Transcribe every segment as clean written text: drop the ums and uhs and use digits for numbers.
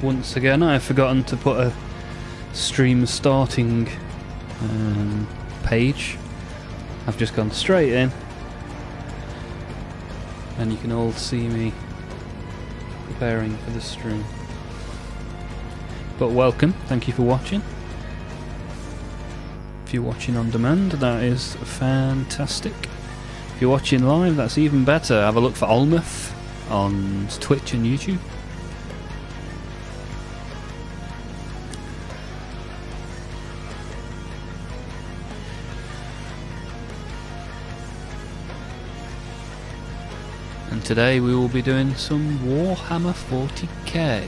Once again, I've forgotten to put a stream starting page. I've just gone straight in, and you can all see me preparing for the stream. But welcome, thank you for watching. If you're watching on demand, that is fantastic. If you're watching live, that's even better. Have a look for Olmaph on Twitch and YouTube. And today we will be doing some Warhammer 40k.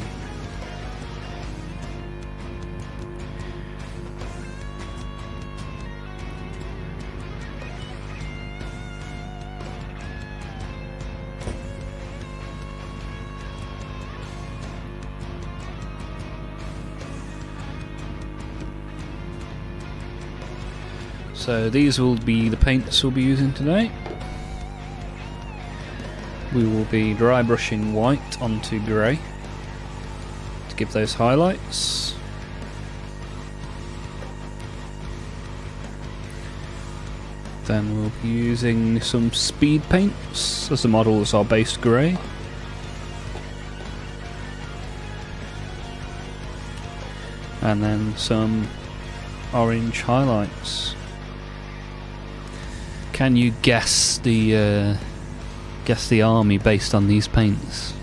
So these will be the paints we'll be using today. We will be dry brushing white onto grey to give those highlights. Then we'll be using some speed paints as the models are based grey. And then some orange highlights. Can you guess the army based on these paints?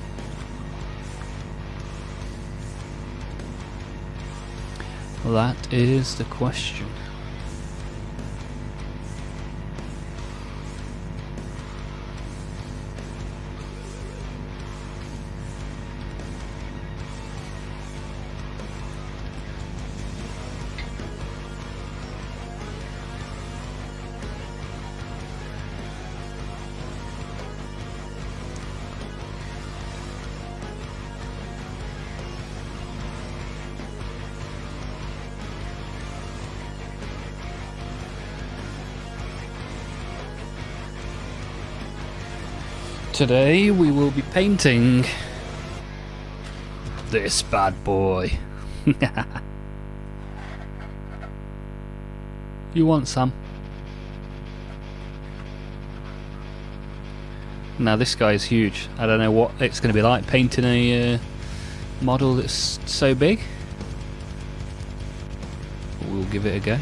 That is the question. Today we will be painting this bad boy. You want some? Now this guy is huge. I don't know what it's going to be like painting a model that's so big. But we'll give it a go.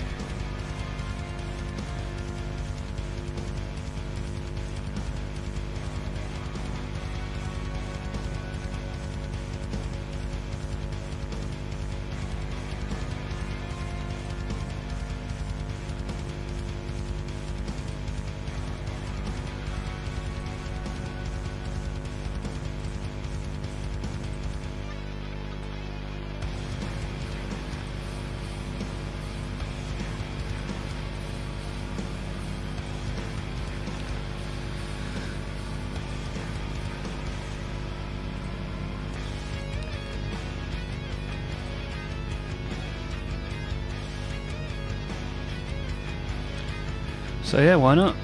So yeah, why not?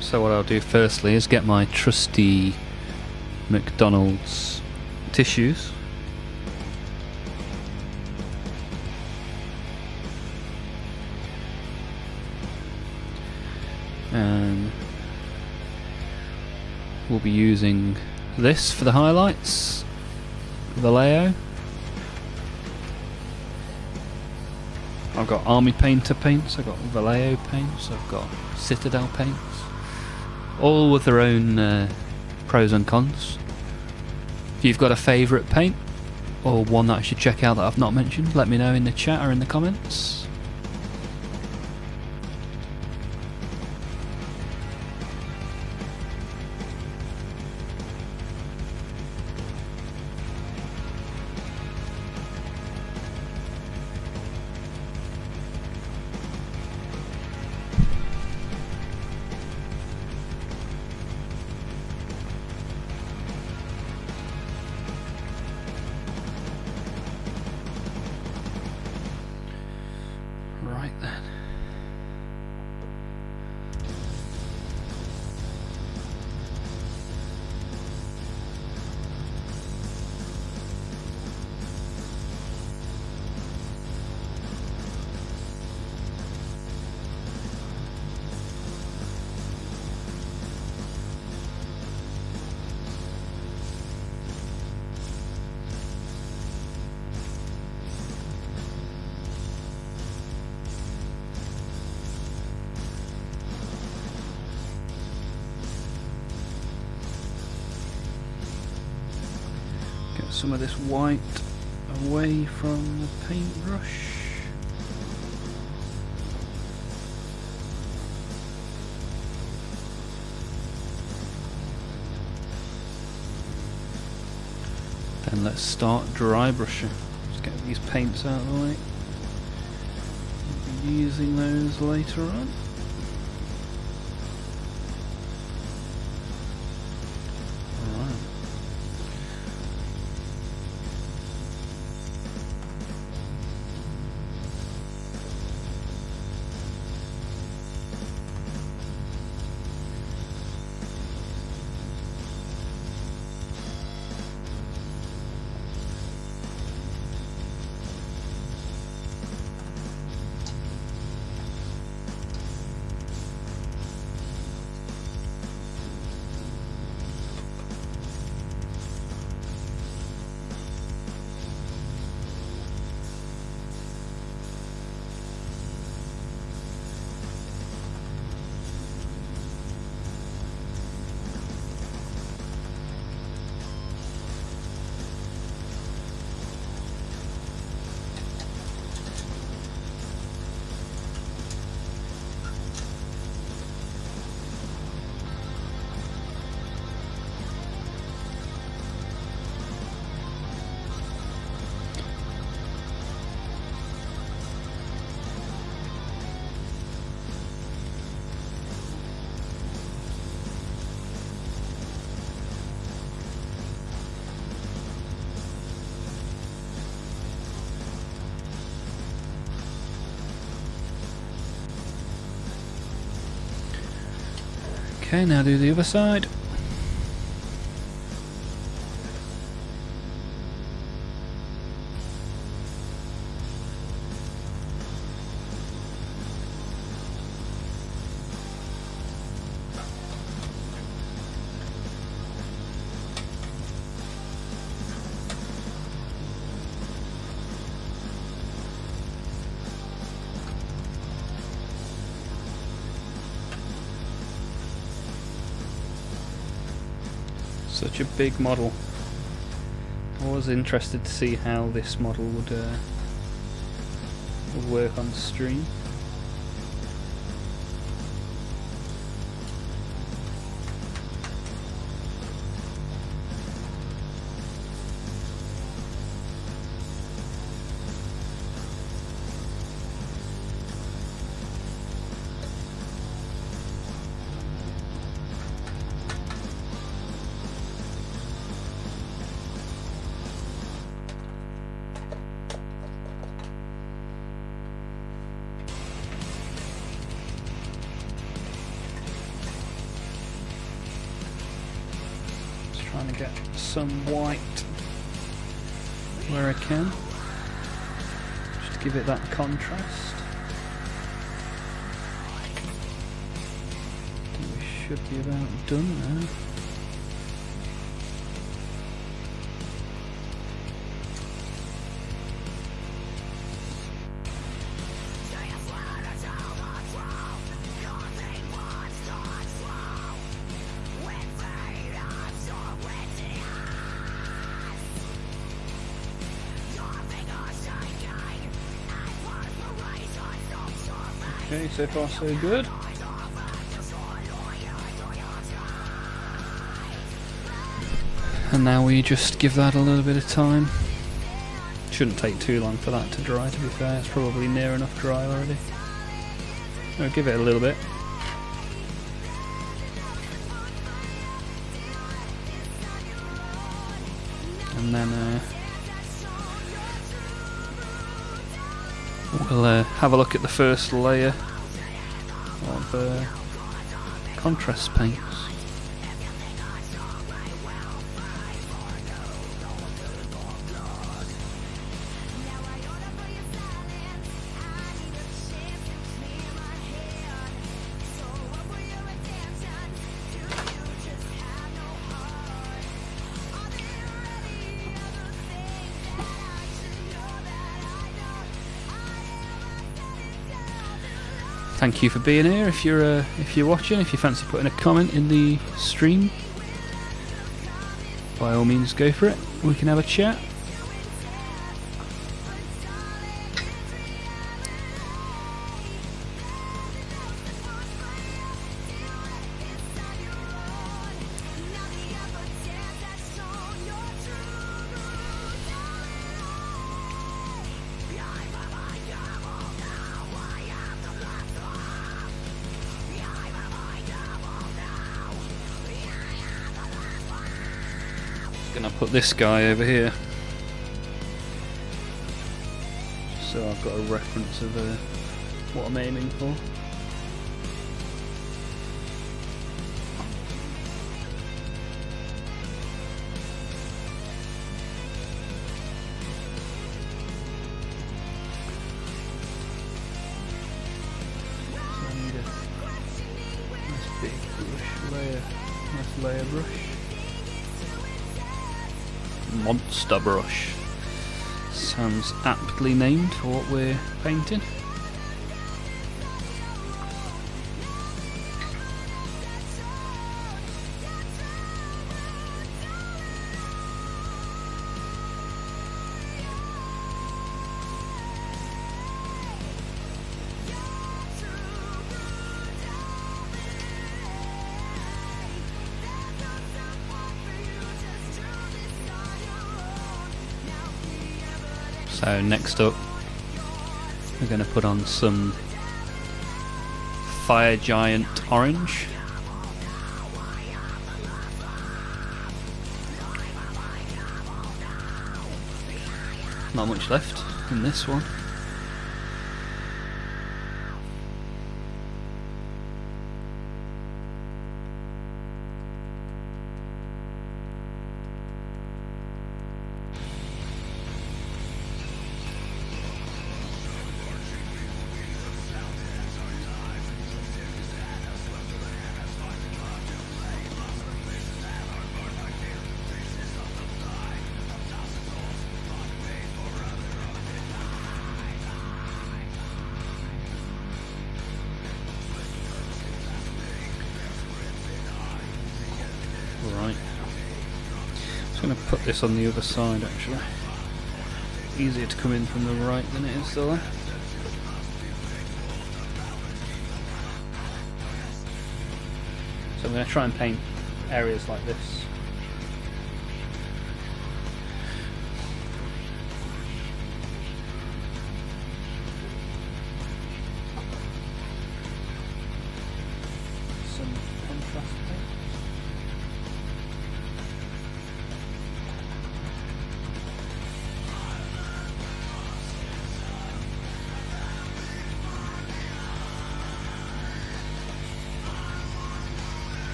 So what I'll do firstly is get my trusty McDonald's tissues. And we'll be using this for the highlights, Vallejo. I've got Army Painter paints, I've got Vallejo paints, I've got Citadel paints, all with their own pros and cons. If you've got a favourite paint, or one that I should check out that I've not mentioned, let me know in the chat or in the comments. Right then. some of this white away from the paintbrush. Then let's start dry brushing. Just get these paints out of the way. We'll be using those later on. Okay, now do the other side. Such a big model. I was interested to see how this model would work on stream. Trying to get some white where I can, just to give it that contrast. I think we should be about done now. Okay, so far so good. And now we just give that a little bit of time. Shouldn't take too long for that to dry, to be fair. It's probably near enough dry already. I'll give it a little bit. And then we'll have a look at the first layer of contrast paints. Thank you for being here. If you're watching, if you fancy putting a comment in the stream, by all means go for it. we can have a chat. Gonna put this guy over here, so I've got a reference of what I'm aiming for. So I need a nice big brush, nice layer brush. Monster brush. Sounds aptly named for what we're painting. So next up, we're going to put on some Fire Giant Orange. Not much left in this one. Right. Just going to put this on the other side actually. Easier to come in from the right than it is the left. So I'm going to try and paint areas like this. Some contrast paint.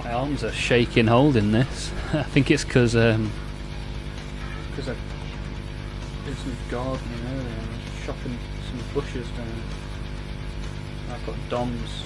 My arms are shaking holding this. I think it's because I did some gardening earlier and I was chopping some bushes down. I've got DOMs.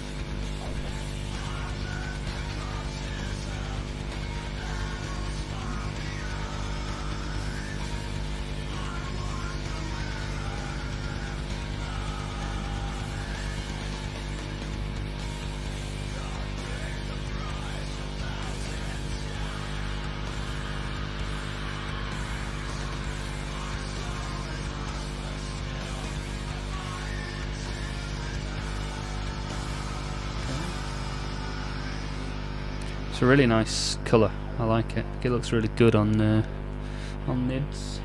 It's a really nice colour. I like it. It looks really good on NIDS.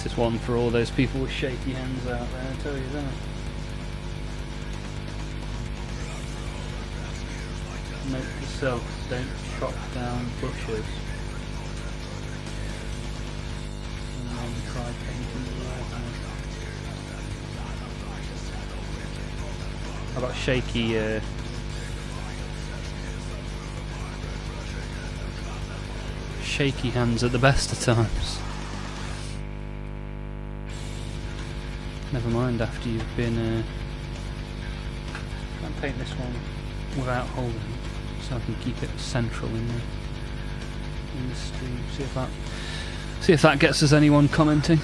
This is one for all those people with shaky hands out there, I tell you that. Note to self, don't chop down bushes. And then try painting the Warhammer. I've got shaky hands at the best of times. Never mind after you've been I'll paint this one without holding it so I can keep it central in the stream. See if that gets us anyone commenting.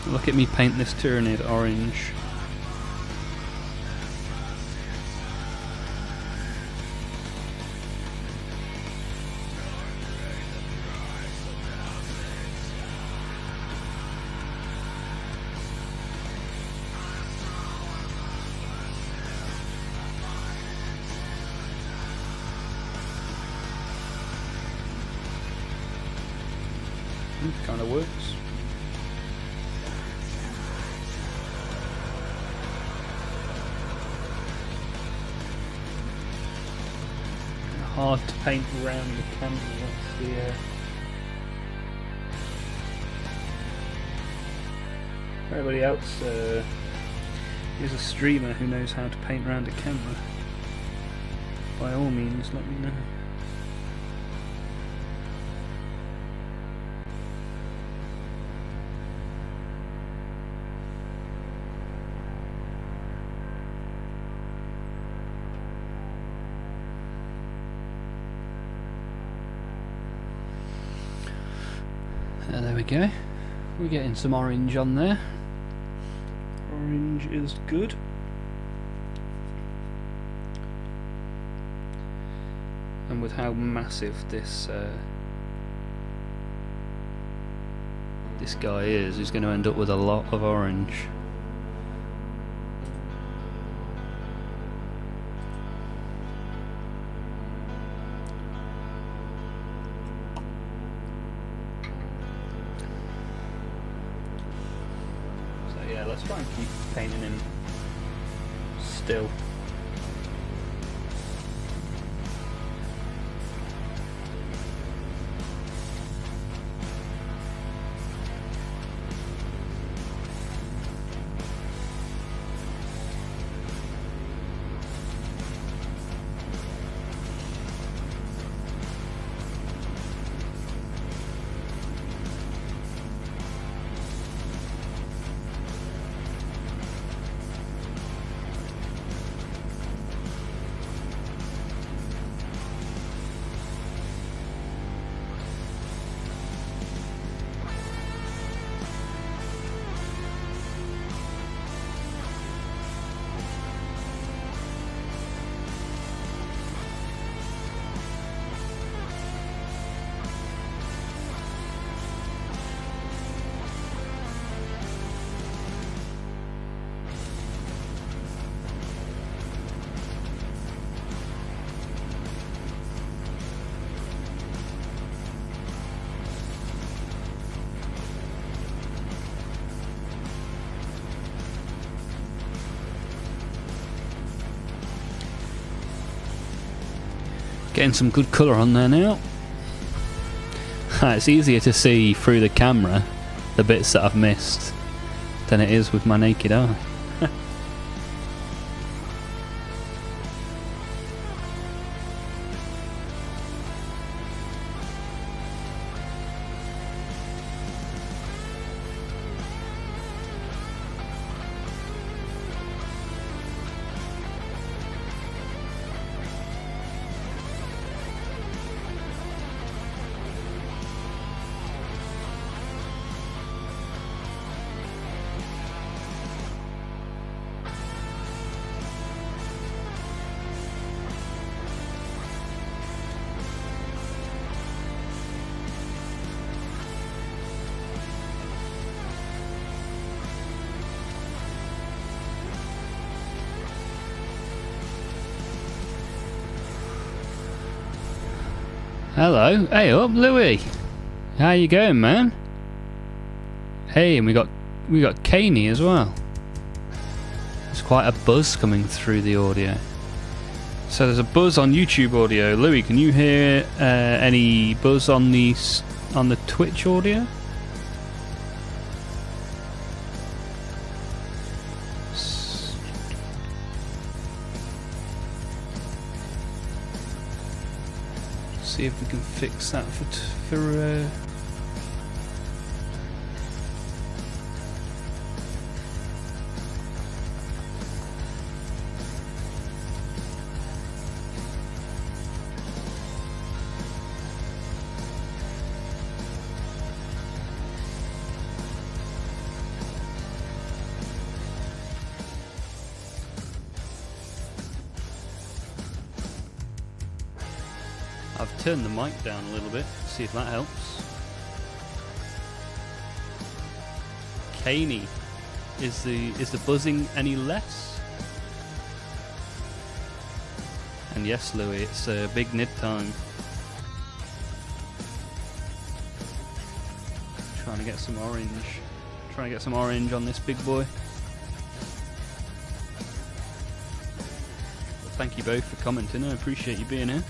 Look at me paint this Tyranid orange. Kind of works. Hard to paint around the camera. That's for everybody else is a streamer who knows how to paint around a camera. By all means, let me know. There we go. We're getting some orange on there. Orange is good. And with how massive this guy is, he's going to end up with a lot of orange. Let's try and keep painting him still. Getting some good colour on there now. It's easier to see through the camera the bits that I've missed than it is with my naked eye. Hello. Hey up, Louis. How you going, man? Hey, and we got Caney as well. There's quite a buzz coming through the audio. So there's a buzz on YouTube audio. Louis, can you hear any buzz on the Twitch audio? See if we can fix that for I've turned the mic down a little bit, see if that helps. Caney, is the buzzing any less? And yes, Louis, it's big nid time. Trying to get some orange on this big boy. But thank you both for commenting, I appreciate you being here.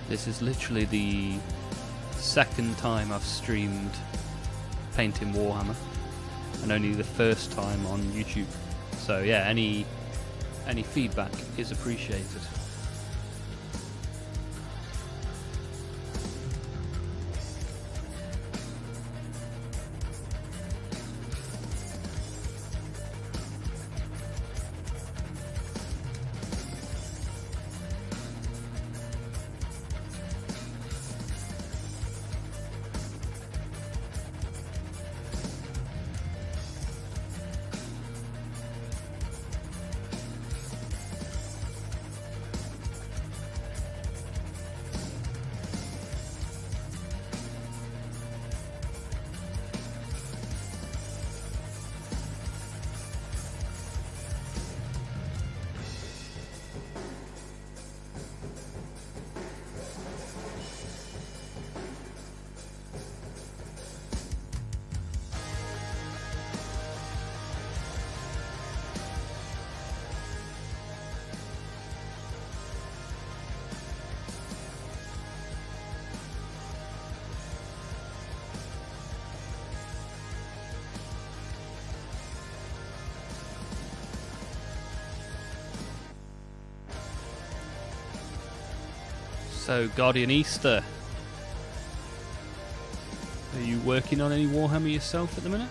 This is literally the second time I've streamed painting Warhammer, and only the first time on YouTube. So yeah, any feedback is appreciated. So, Guardian Easter, are you working on any Warhammer yourself at the minute?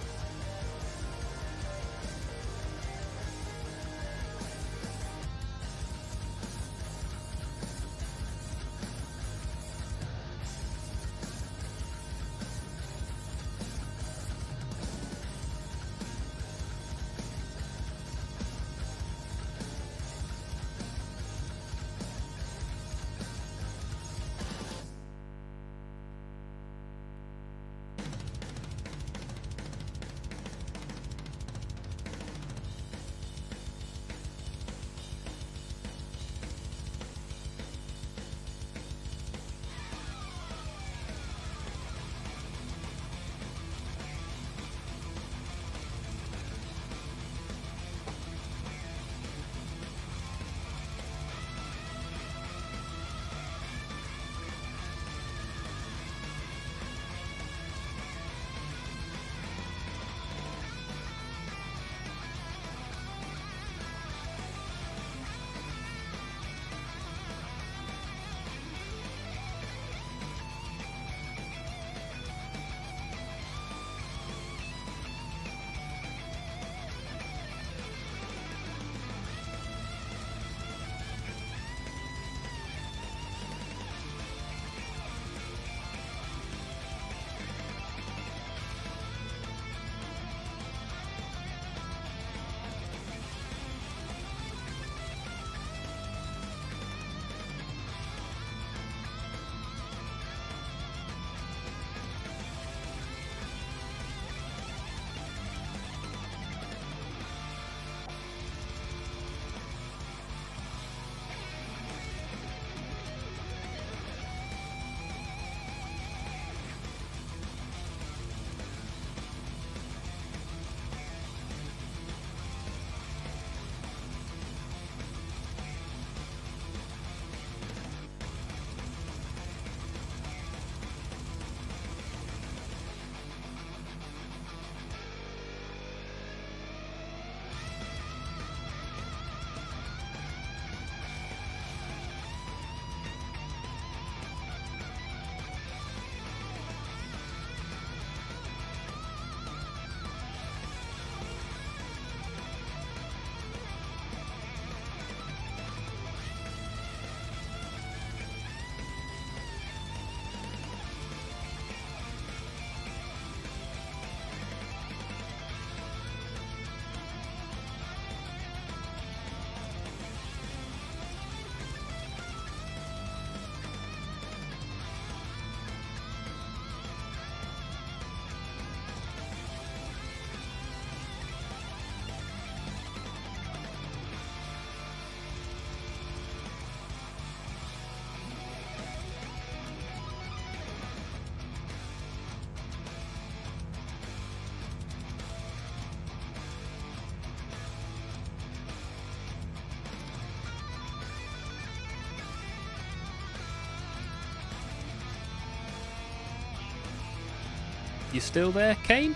You still there, Kane?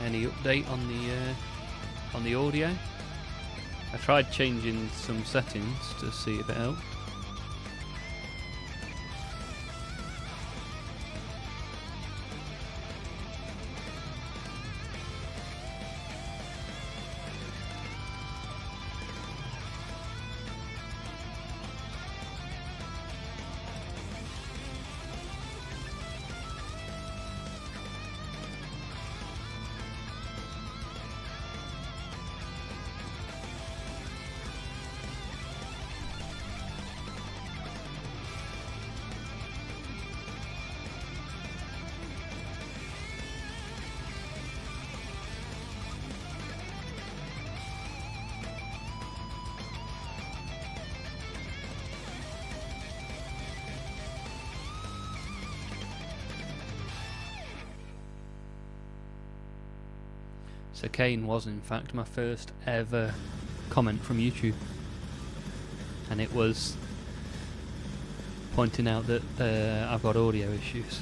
Any update on the audio? I tried changing some settings to see if it helped. So Kane was in fact my first ever comment from YouTube, and it was pointing out that I've got audio issues.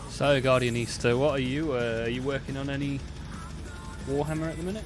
So Guardianista, what are you working on any Warhammer at the minute?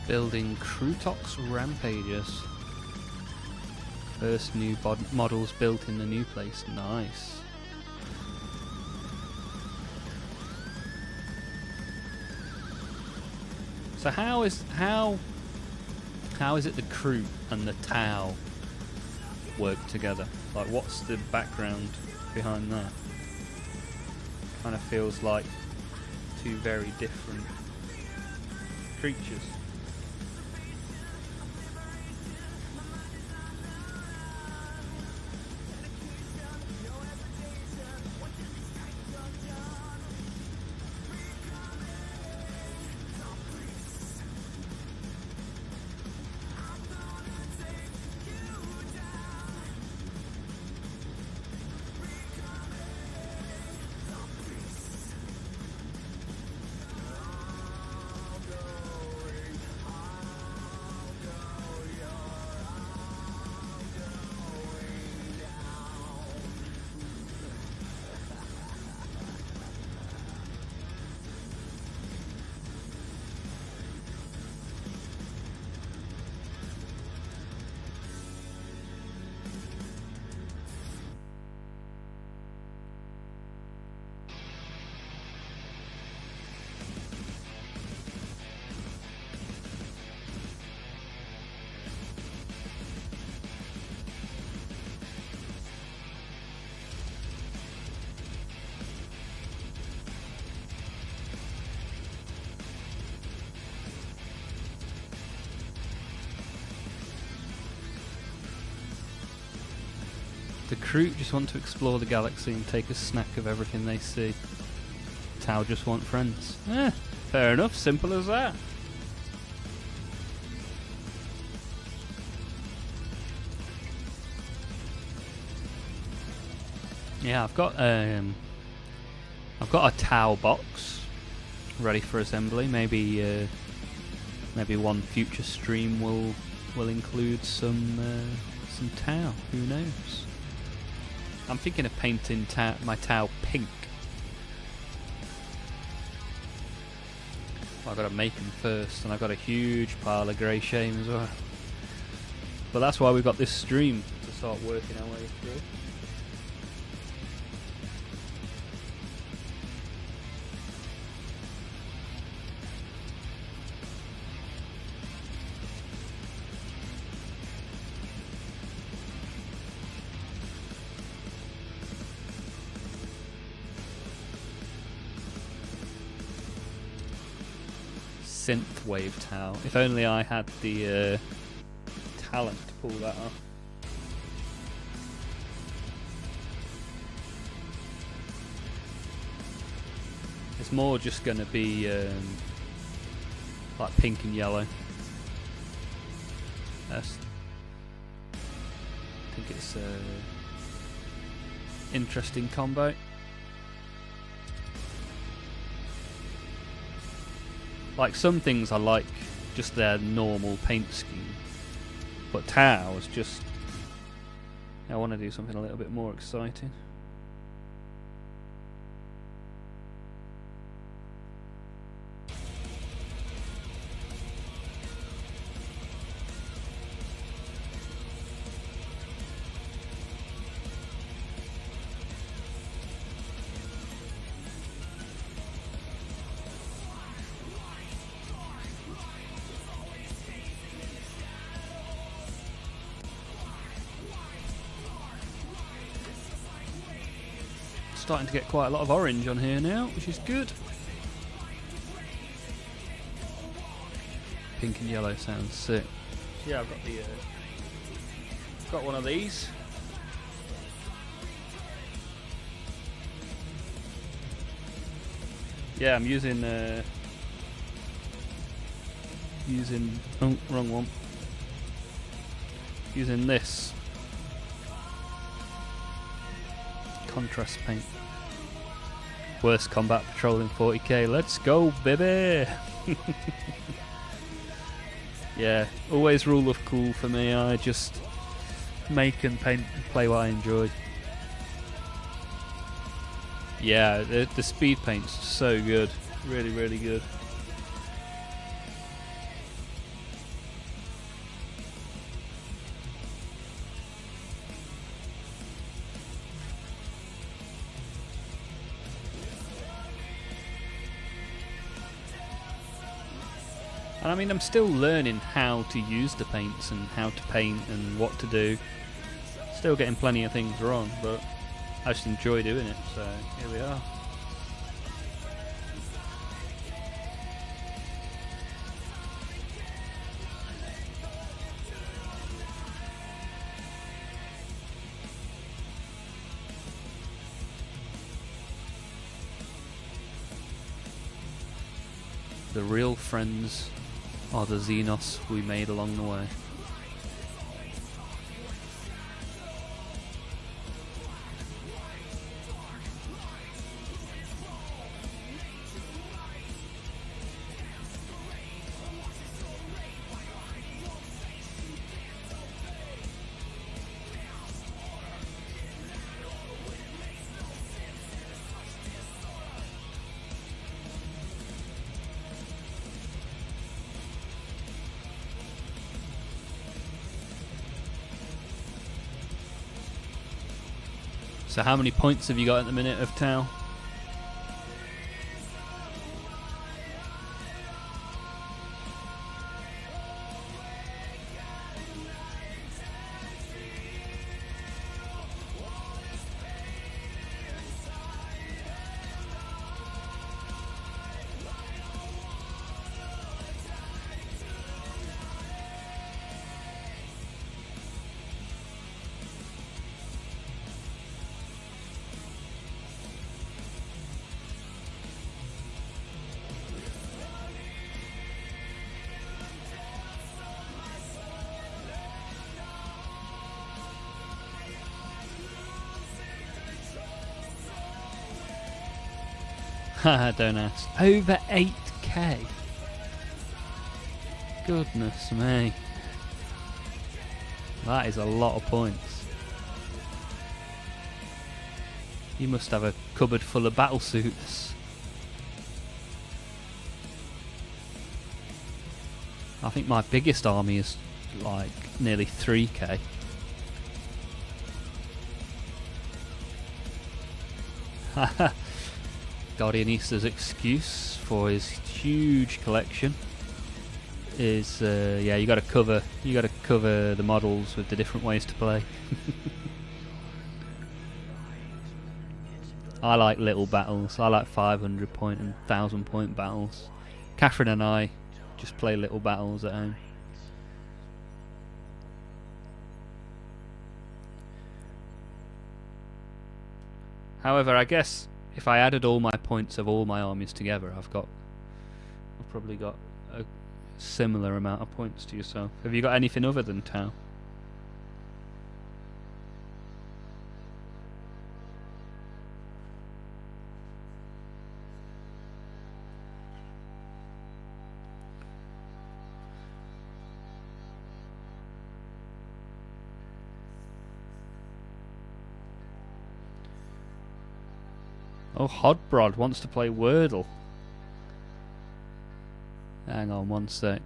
Building Krutox Rampagers. First new models built in the new place. Nice. So how is it the crew and the Tau work together? Like, what's the background behind that? Kind of feels like two very different creatures. The crew just want to explore the galaxy and take a snack of everything they see. Tau just want friends. Fair enough, simple as that. Yeah, I've got a Tau box ready for assembly. Maybe one future stream will include some Tau. Who knows? I'm thinking of painting my Tau pink. I've got to make them first, and I've got a huge pile of grey shame as well. But that's why we've got this stream, to start working our way through. Synthwave Tau. If only I had the talent to pull that off. It's more just going to be like pink and yellow. I think it's interesting combo. Like some things I like just their normal paint scheme, but Tau is just, I want to do something a little bit more exciting. Starting to get quite a lot of orange on here now, which is good. Pink and yellow sounds sick. Yeah, I've got got one of these. Yeah, I'm using oh, wrong one. Using this contrast paint. Worst combat patrol in 40k. Let's go, baby! Yeah, always rule of cool for me. I just make and paint and play what I enjoy. Yeah, the speed paint's so good. Really, really good. And I mean, I'm still learning how to use the paints and how to paint and what to do. Still getting plenty of things wrong, but I just enjoy doing it, so here we are. The real friends are the Xenos we made along the way. So how many points have you got at the minute of Tau? Haha, don't ask. Over 8k. Goodness me. That is a lot of points. You must have a cupboard full of battle suits. I think my biggest army is like nearly 3k. Guardianista's excuse for his huge collection is yeah, you got to cover the models with the different ways to play. I like little battles. I like 500 point and 1000 point battles. Catherine and I just play little battles at home. However, I guess if I added all my points of all my armies together, I've probably got a similar amount of points to yourself. Have you got anything other than Tau? Oh, Hodbrod wants to play Wordle. Hang on one sec.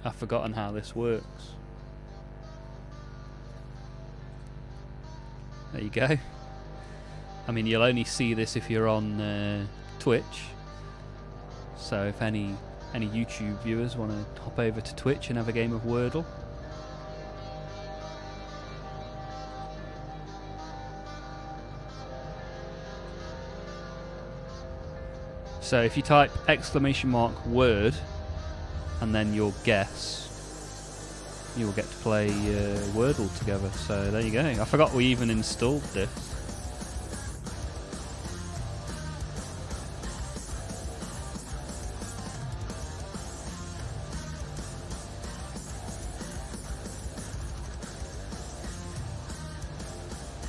I've forgotten how this works. There you go. I mean, you'll only see this if you're on Twitch. So if any YouTube viewers want to hop over to Twitch and have a game of Wordle. So if you type !word and then your guess, you will get to play Wordle together. So there you go. I forgot we even installed this.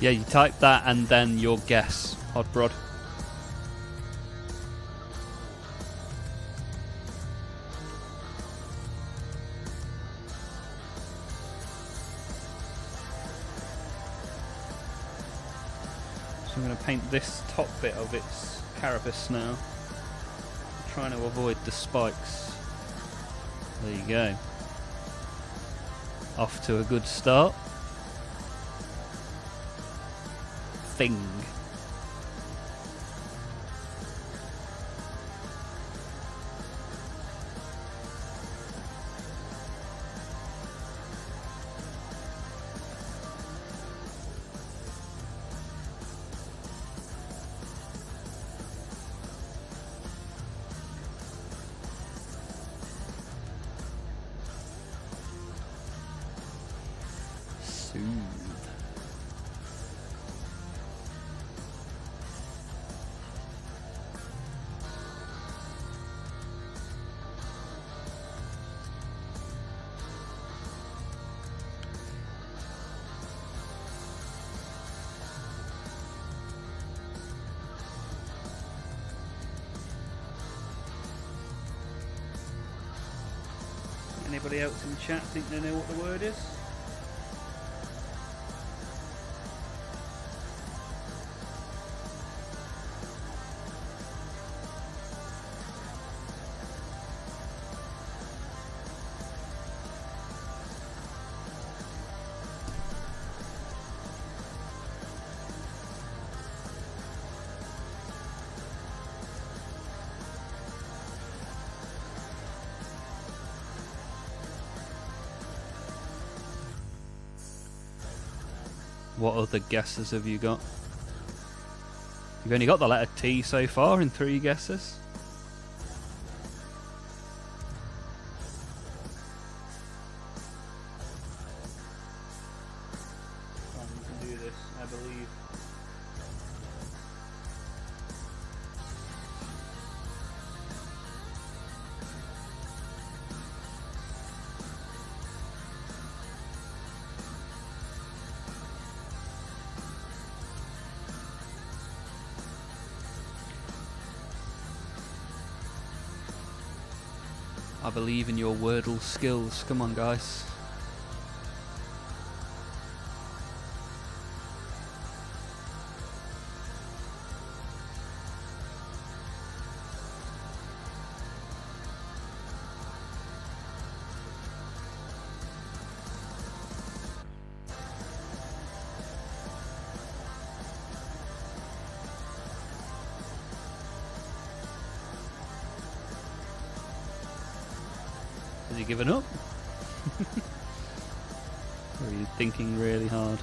Yeah, you type that and then your guess, Hodbrod. I'm going to paint this top bit of its carapace now. I'm trying to avoid the spikes. There you go. Off to a good start. Thing. Anybody else in chat think they know what the word is? What other guesses have you got? You've only got the letter T so far in 3 guesses. You can do this, I believe. I believe in your Wordle skills. Come on, guys. Has he given up? Or are you thinking really hard?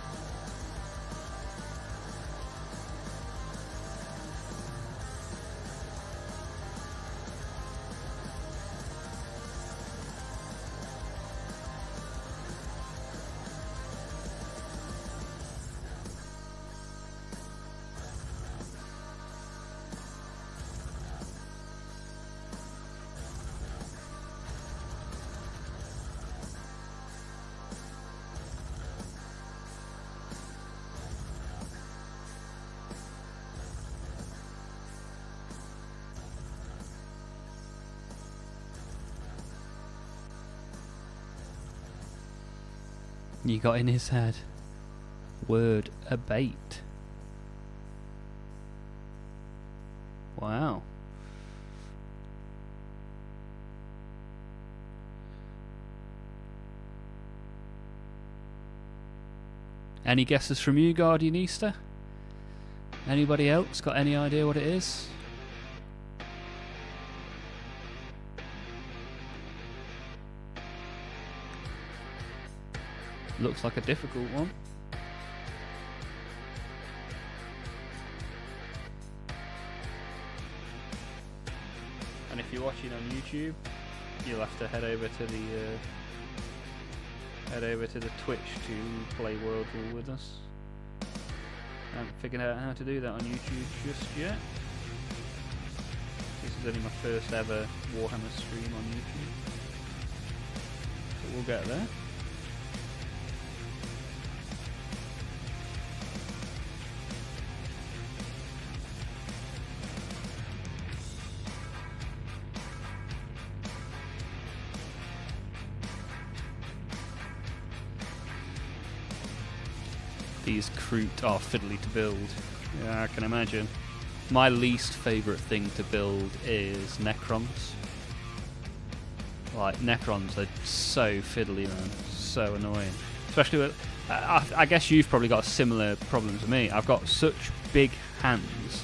You got in his head. Word abate. Wow. Any guesses from you, Guardian Easter? Anybody else got any idea what it is? Looks like a difficult one. And if you're watching on YouTube, you'll have to head over to the Twitch to play Wordle with us. I haven't figured out how to do that on YouTube just yet. This is only my first ever Warhammer stream on YouTube, but we'll get there. These Kroot are fiddly to build. Yeah, I can imagine. My least favourite thing to build is Necrons. Like, Necrons are so fiddly, man. So annoying. Especially with... I guess you've probably got a similar problem to me. I've got such big hands.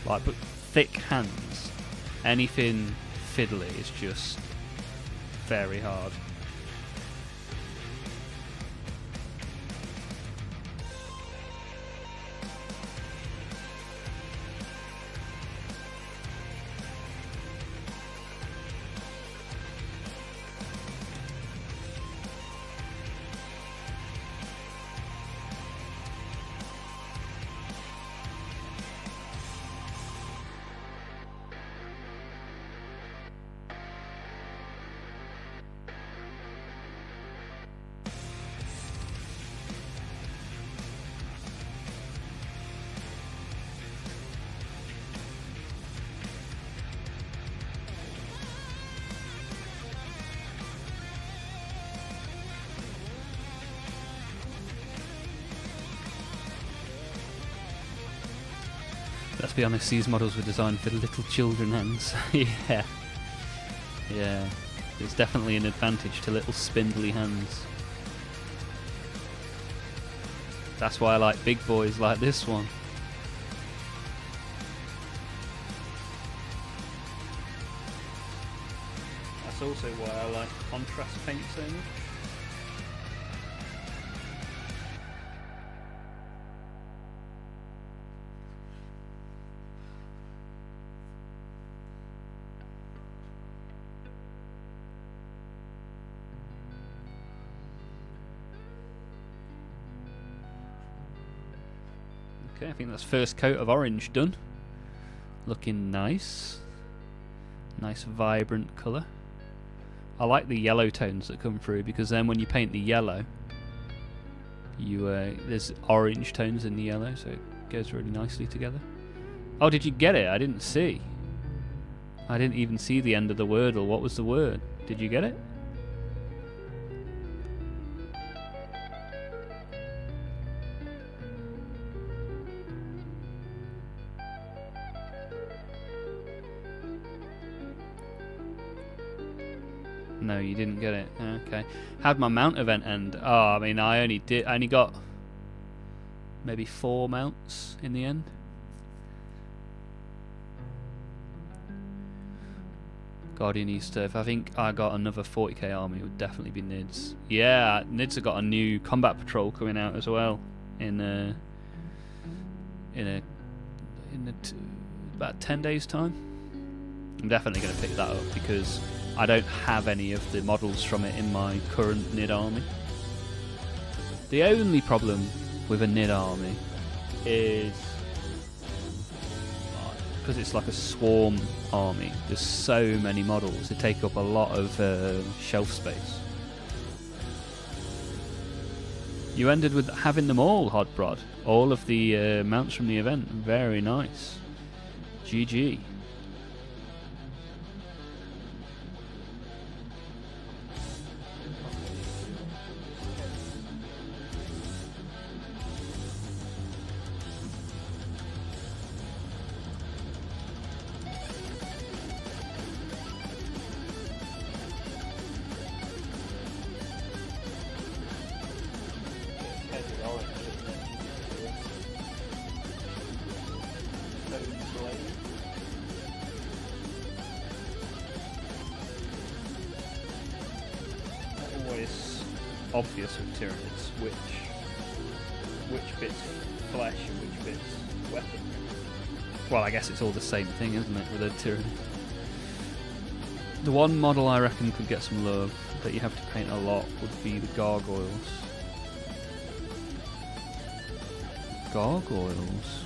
Like, but thick hands. Anything fiddly is just very hard. Let's be honest, these models were designed for little children hands. Yeah. Yeah. There's definitely an advantage to little spindly hands. That's why I like big boys like this one. That's also why I like contrast paint so much. Okay, I think that's first coat of orange done. Looking nice. Nice vibrant colour. I like the yellow tones that come through, because then when you paint the yellow, there's orange tones in the yellow, so it goes really nicely together. Oh, did you get it? I didn't see. I didn't even see the end of the Wordle. What was the word? Did you get it? No, you didn't get it. Okay. How'd my mount event end? Oh, I mean, I only got maybe 4 mounts in the end. Guardian Easter. If I think I got another 40k army, it would definitely be Nids. Yeah, Nids have got a new combat patrol coming out as well in about 10 days time. I'm definitely going to pick that up because I don't have any of the models from it in my current Nid army. The only problem with a Nid army is because it's like a swarm army, there's so many models, they take up a lot of shelf space. You ended with having them all, Hodbrod. All of the mounts from the event. Very nice. GG. Obvious with Tyranids, which bit's flesh and which bit's weapon. Well, I guess it's all the same thing, isn't it, with a Tyranid? The one model I reckon could get some love that you have to paint a lot would be the gargoyles. Gargoyles?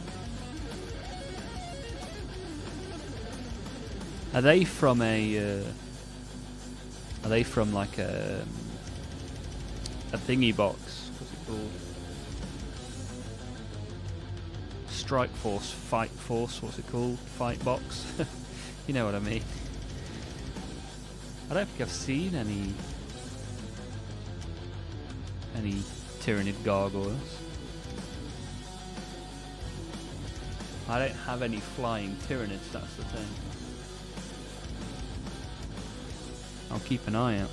Are they from a? Are they from like a thingy box? What's it called? Strike Force, Fight Force. What's it called? Fight box. You know what I mean. I don't think I've seen any Tyranid gargoyles. I don't have any flying Tyranids. That's the thing. I'll keep an eye out.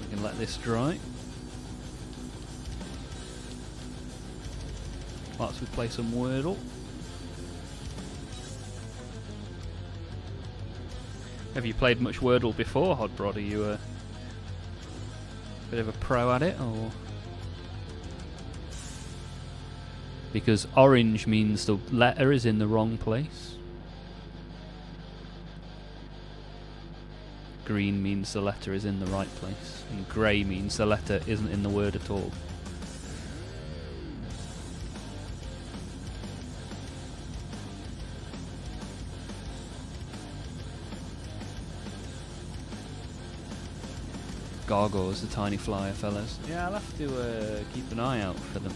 We can let this dry. Whilst we play some Wordle. Have you played much Wordle before, Hodbrod? Are you a bit of a pro at it, or...? Because orange means the letter is in the wrong place. Green means the letter is in the right place. And grey means the letter isn't in the word at all. Gargoyles, the tiny flyer fellas. Yeah, I'll have to keep an eye out for them.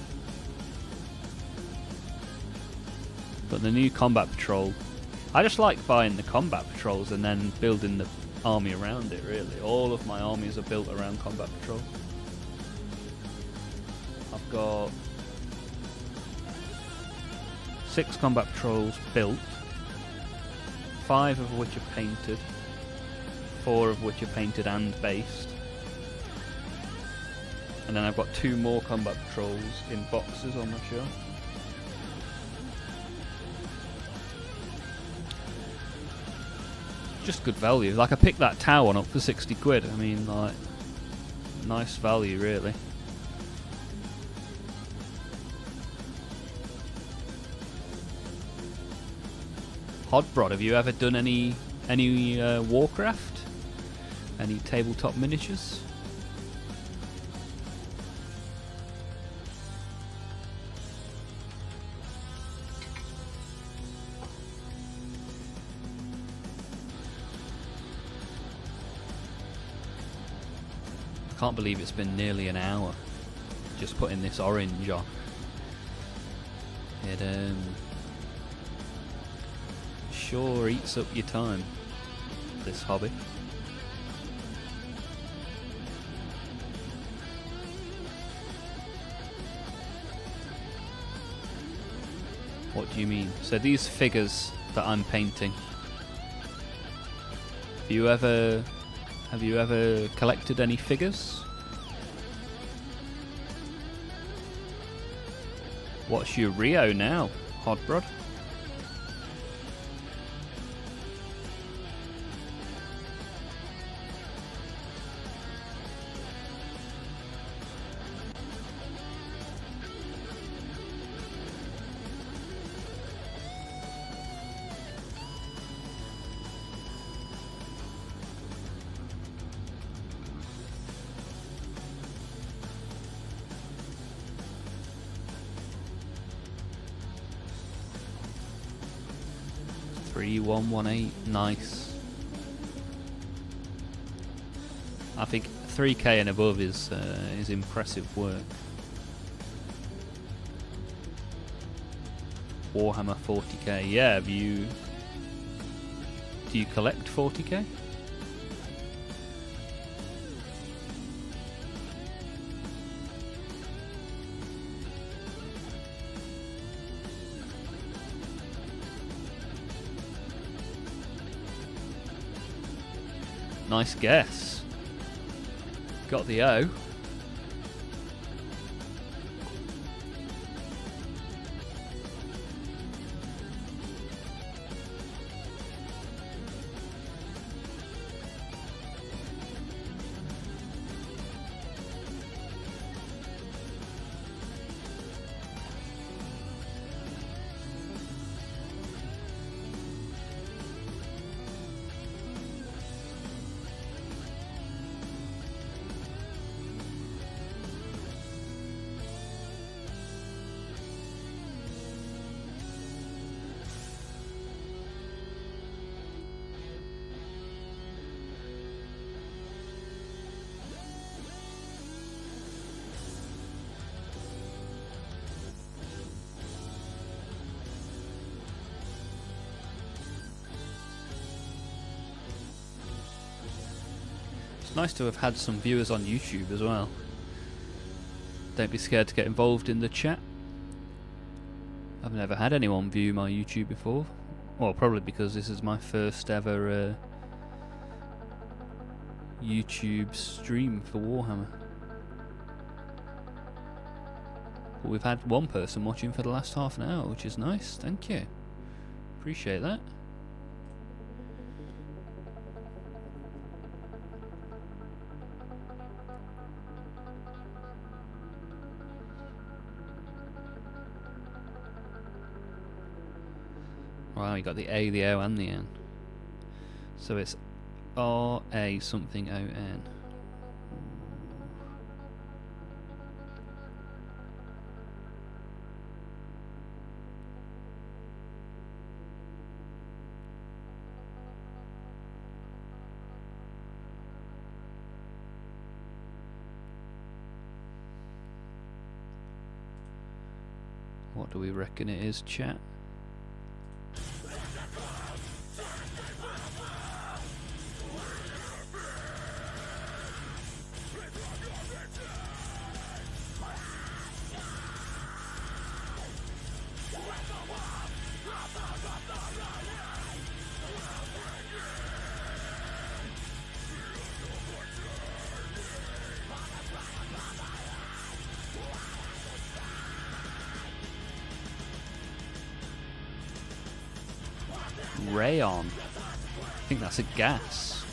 But the new combat patrol, I just like buying the combat patrols and then building the army around it, really. All of my armies are built around combat patrol. I've got 6 combat patrols built, 5 of which are painted, 4 of which are painted and based. And then I've got 2 more combat patrols in boxes on my shelf. Just good value. Like, I picked that Tau one up for 60 quid. I mean, like, nice value, really. Hodbrod, have you ever done any Warcraft? Any tabletop miniatures? Can't believe it's been nearly an hour just putting this orange on. It sure eats up your time, this hobby. What do you mean? So these figures that I'm painting, have you ever collected any figures? What's your Rio now, Hodbrod? $3,118, nice. I think 3k and above is impressive work. Warhammer 40k, yeah. Do you collect 40k? Nice guess. Got the O. It's nice to have had some viewers on YouTube as well. Don't be scared to get involved in the chat. I've never had anyone view my YouTube before. Well, probably because this is my first ever YouTube stream for Warhammer. But we've had one person watching for the last half an hour, which is nice. Thank you. Appreciate that. Wow, you got the A, the O, and the N. So it's R-A something O-N. What do we reckon it is, chat? Rayon. I think that's a gas.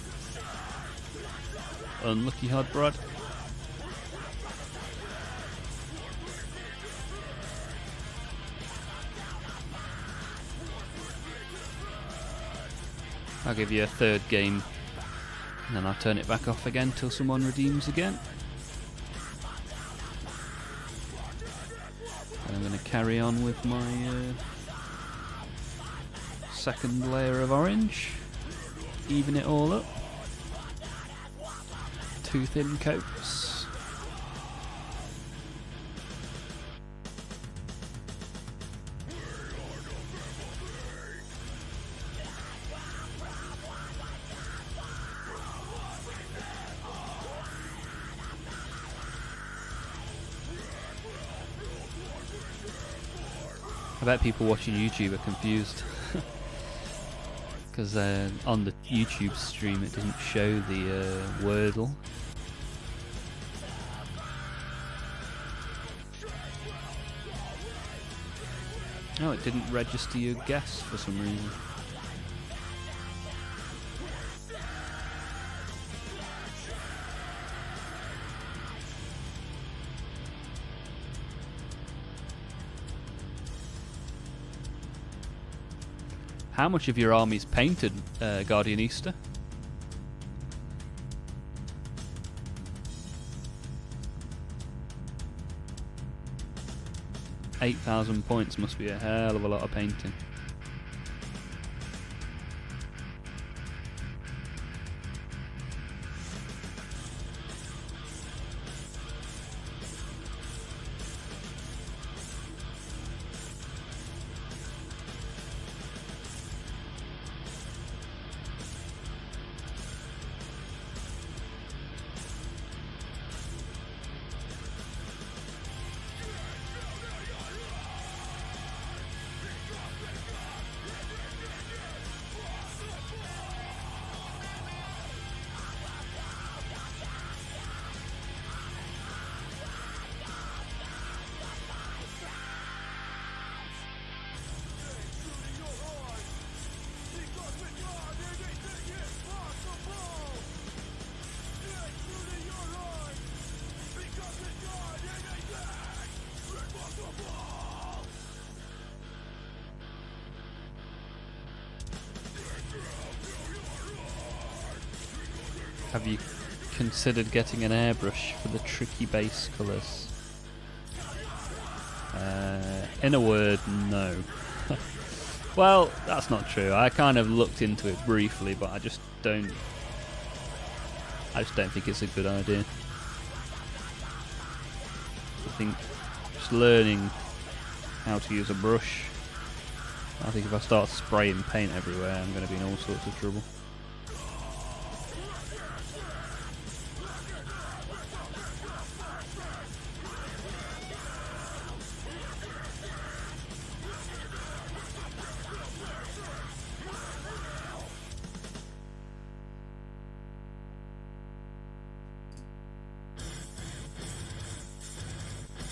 Unlucky Hodbrod. I'll give you a third game and then I'll turn it back off again till someone redeems again. And I'm going to carry on with my second layer of orange, even it all up. 2 thin coats. I bet people watching YouTube are confused. Because on the YouTube stream it didn't show the Wordle. Oh, it didn't register your guess for some reason. How much of your army's painted, Guardian Easter? $8,000 points must be a hell of a lot of painting. Have you considered getting an airbrush for the tricky base colours? In a word, no. Well, that's not true. I kind of looked into it briefly, but I just don't think it's a good idea. I think just learning how to use a brush. I think if I start spraying paint everywhere, I'm going to be in all sorts of trouble.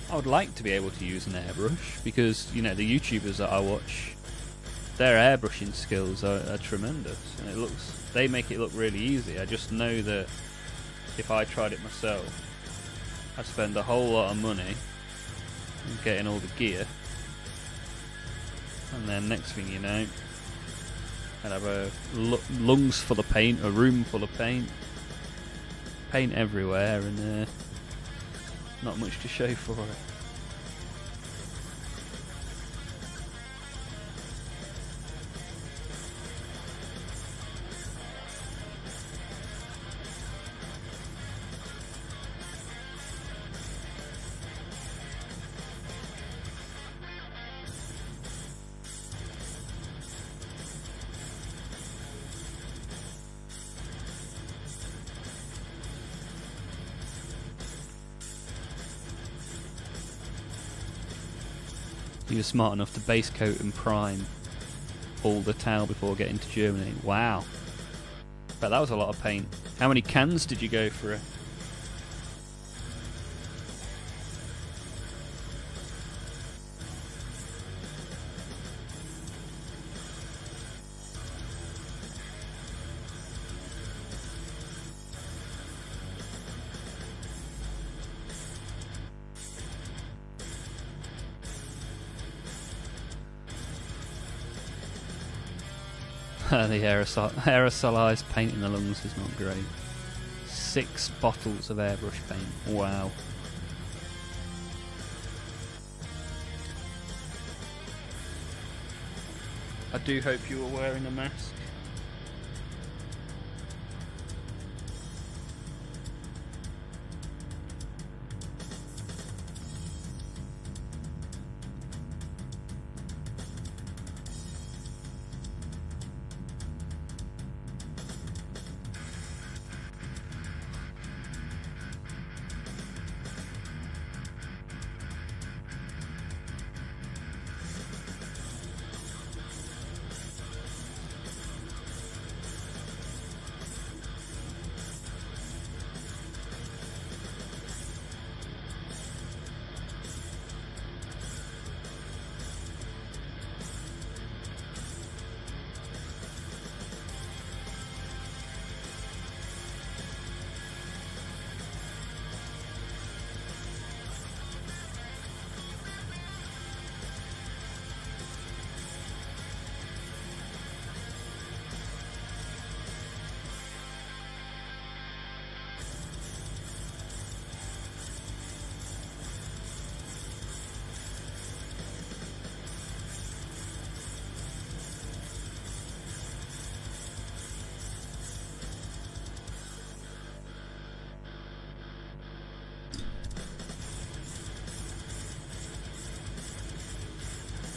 I would like to be able to use an airbrush because, you know, the YouTubers that I watch, their airbrushing skills are tremendous, and they make it look really easy. I just know that if I tried it myself, I'd spend a whole lot of money getting all the gear, and then next thing you know, I'd have a lungs full of paint, a room full of paint everywhere, and not much to show for it. He was smart enough to base coat and prime all the towel before getting to Germany. Wow. Bet that was a lot of paint. How many cans did you go for? The aerosolized paint in the lungs is not great. 6 bottles of airbrush paint. Wow. I do hope you were wearing a mask.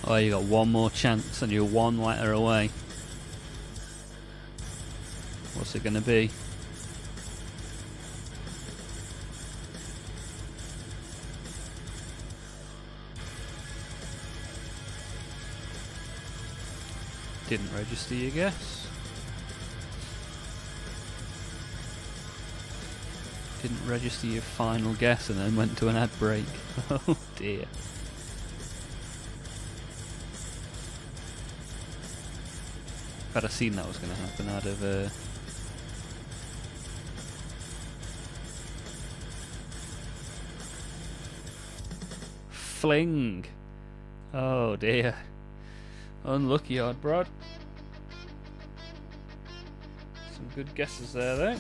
Oh, you got one more chance and you're one letter away. What's it gonna be? Didn't register your guess. Didn't register your final guess and then went to an ad break. Oh dear. If I'd have seen that was going to happen, I'd have... Fling! Oh dear. Unlucky, odd Brod. Some good guesses there, though.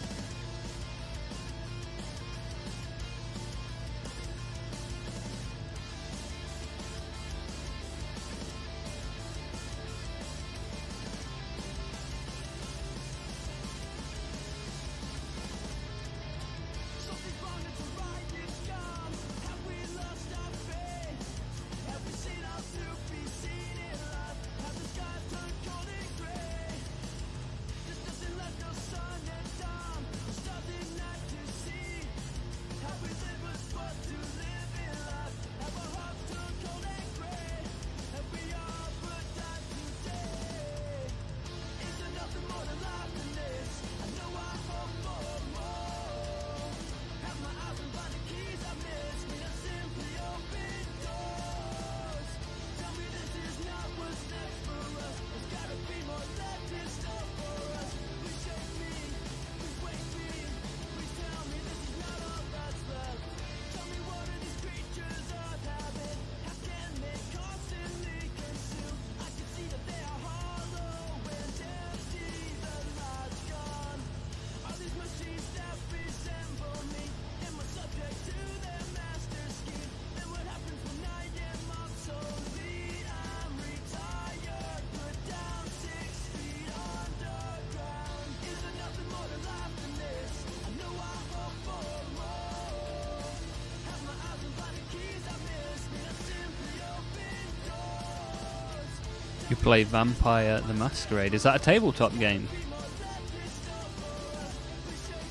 You play Vampire the Masquerade. Is that a tabletop game?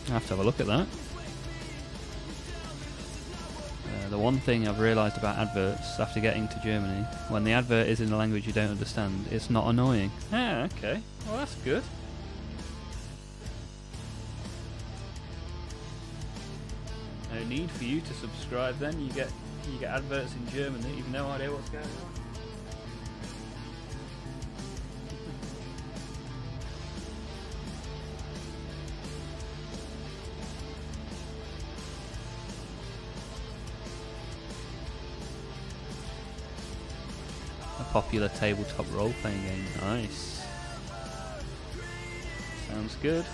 I have to have a look at that. The one thing I've realised about adverts after getting to Germany, when the advert is in a language you don't understand, it's not annoying. Ah, okay. Well, that's good. No need for you to subscribe then. You get adverts in German that you've no idea what's going on. Popular tabletop role-playing game. Nice. Sounds good.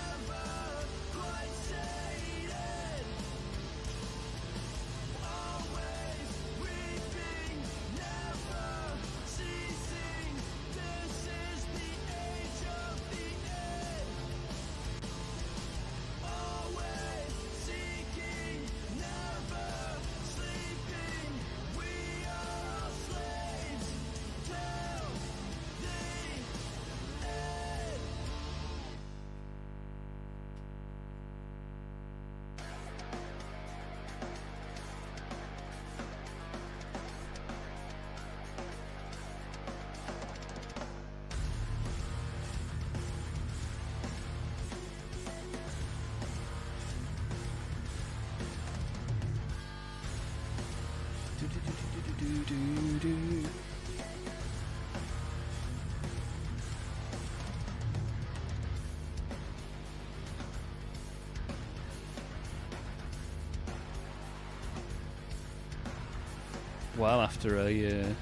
Well, after a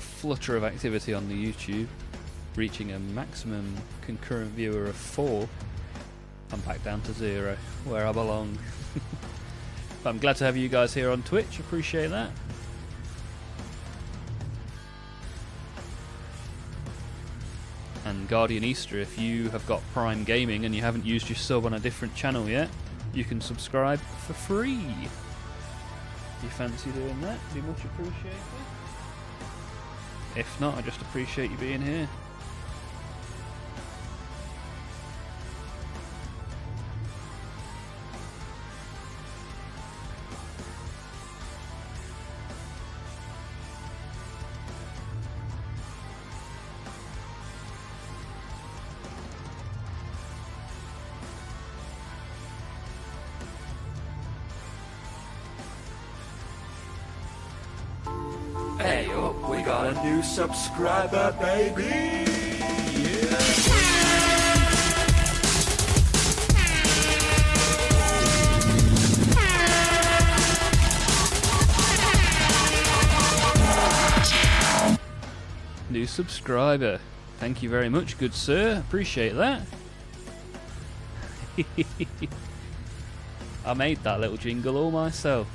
flutter of activity on the YouTube, reaching a maximum concurrent viewer of 4, I'm back down to 0, where I belong. But I'm glad to have you guys here on Twitch, appreciate that. And Guardian Easter, if you have got Prime Gaming and you haven't used your sub on a different channel yet, you can subscribe for free. If you fancy doing that, it'd be much appreciated. If not, I just appreciate you being here. Hey up, we got a new subscriber, baby! Yeah! New subscriber. Thank you very much, good sir. Appreciate that. I made that little jingle all myself.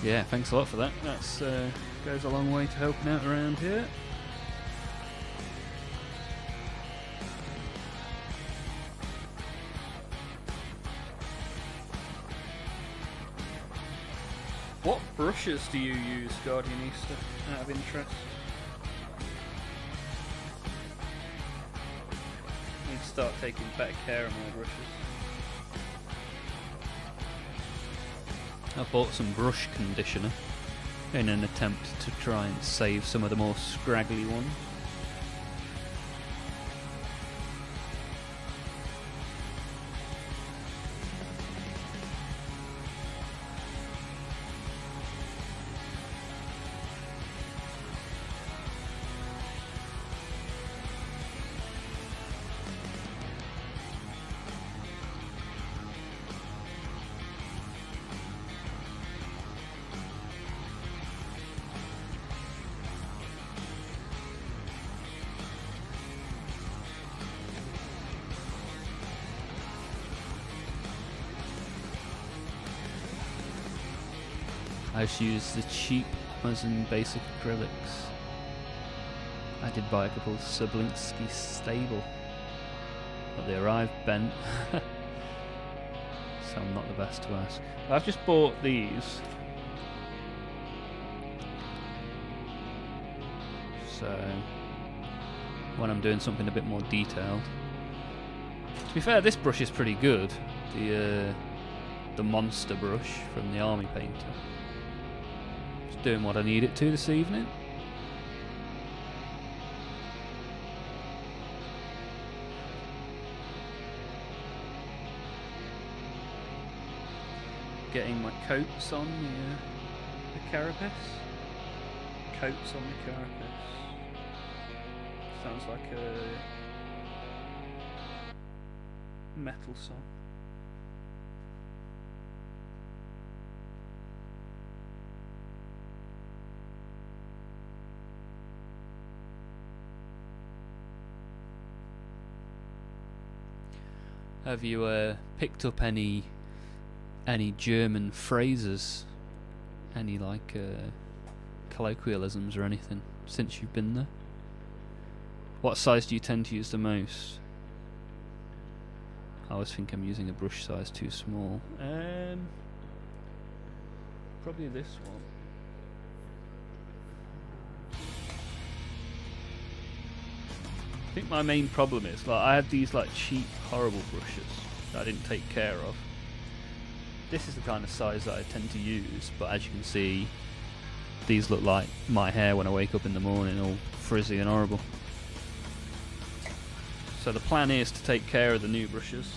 Yeah, thanks a lot for that. That's goes a long way to helping out around here. What brushes do you use, Guardian Easter, out of interest? I need to start taking better care of my brushes. I bought some brush conditioner in an attempt to try and save some of the more scraggly ones. I just use the cheap Amazon basic acrylics. I did buy a couple of Sublinsky Stable, but they arrived bent, so I'm not the best to ask. I've just bought these, so when I'm doing something a bit more detailed. To be fair, this brush is pretty good. The monster brush from the Army Painter. Just doing what I need it to this evening. Getting my coats on the carapace. Coats on the carapace. Sounds like a metal song. Have you picked up any German phrases? Any like colloquialisms or anything since you've been there? What size do you tend to use the most? I always think I'm using a brush size too small. Probably this one. I think my main problem is like I have these like cheap, horrible brushes that I didn't take care of. This is the kind of size that I tend to use, but as you can see, these look like my hair when I wake up in the morning, all frizzy and horrible. So the plan is to take care of the new brushes.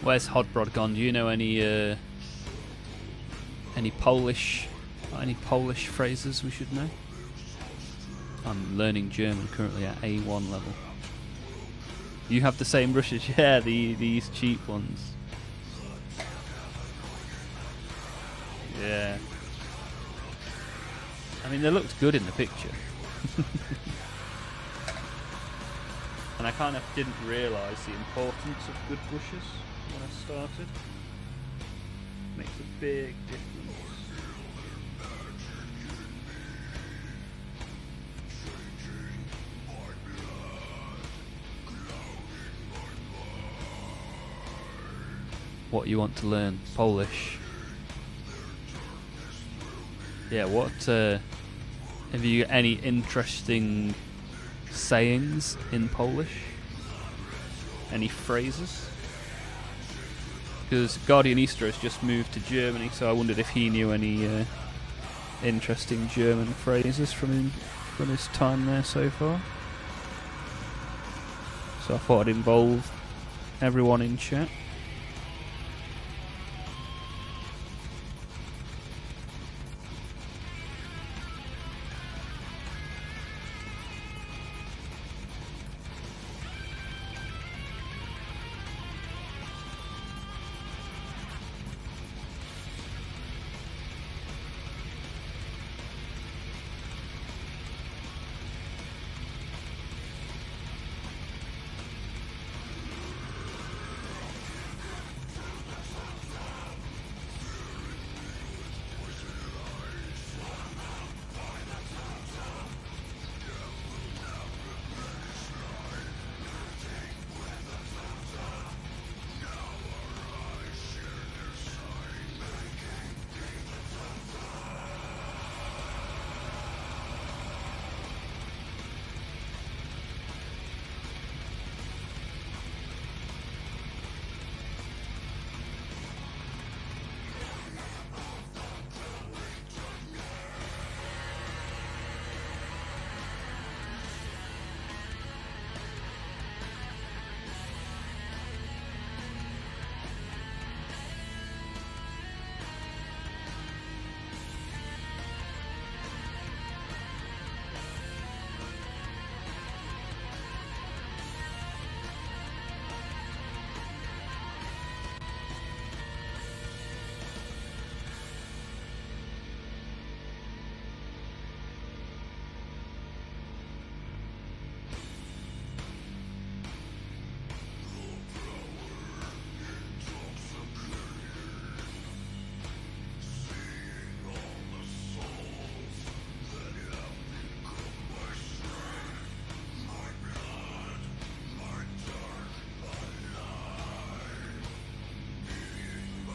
Where's Hodbrod gone? Do you know any Polish phrases we should know? I'm learning German currently at A1 level. You have the same brushes? Yeah, these cheap ones. Yeah. I mean, they looked good in the picture. And I kind of didn't realise the importance of good brushes when I started. Makes a big difference. What you want to learn? Polish. Yeah, what have you got any interesting sayings in Polish? Any phrases? Because Guardian Easter has just moved to Germany, so I wondered if he knew any interesting German phrases from his time there so far. So I thought I'd involve everyone in chat.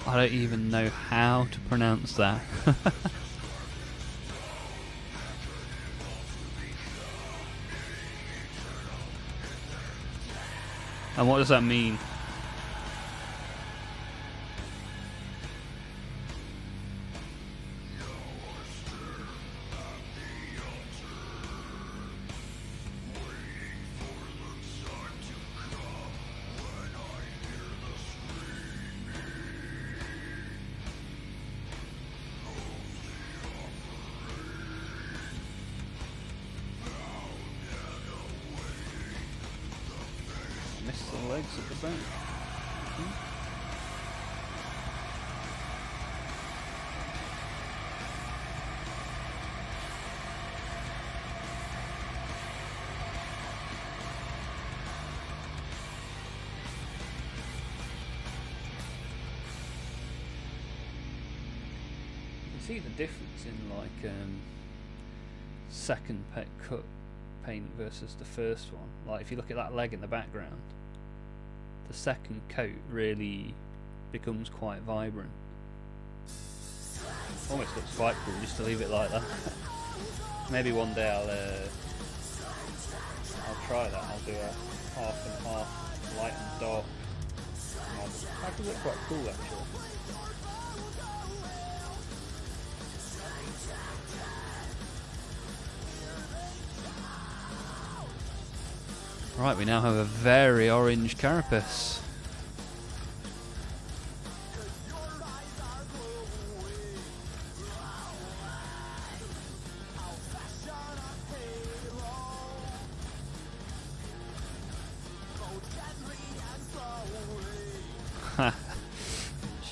I don't even know how to pronounce that. And what does that mean? Missed the legs at the back. You see the difference in like second cut paint versus the first one. Like if you look at that leg in the background, the second coat really becomes quite vibrant. Almost looks quite cool just to leave it like that. Maybe one day I'll try that. I'll do a half and half, light and dark. That could look quite cool actually. Right, we now have a very orange carapace.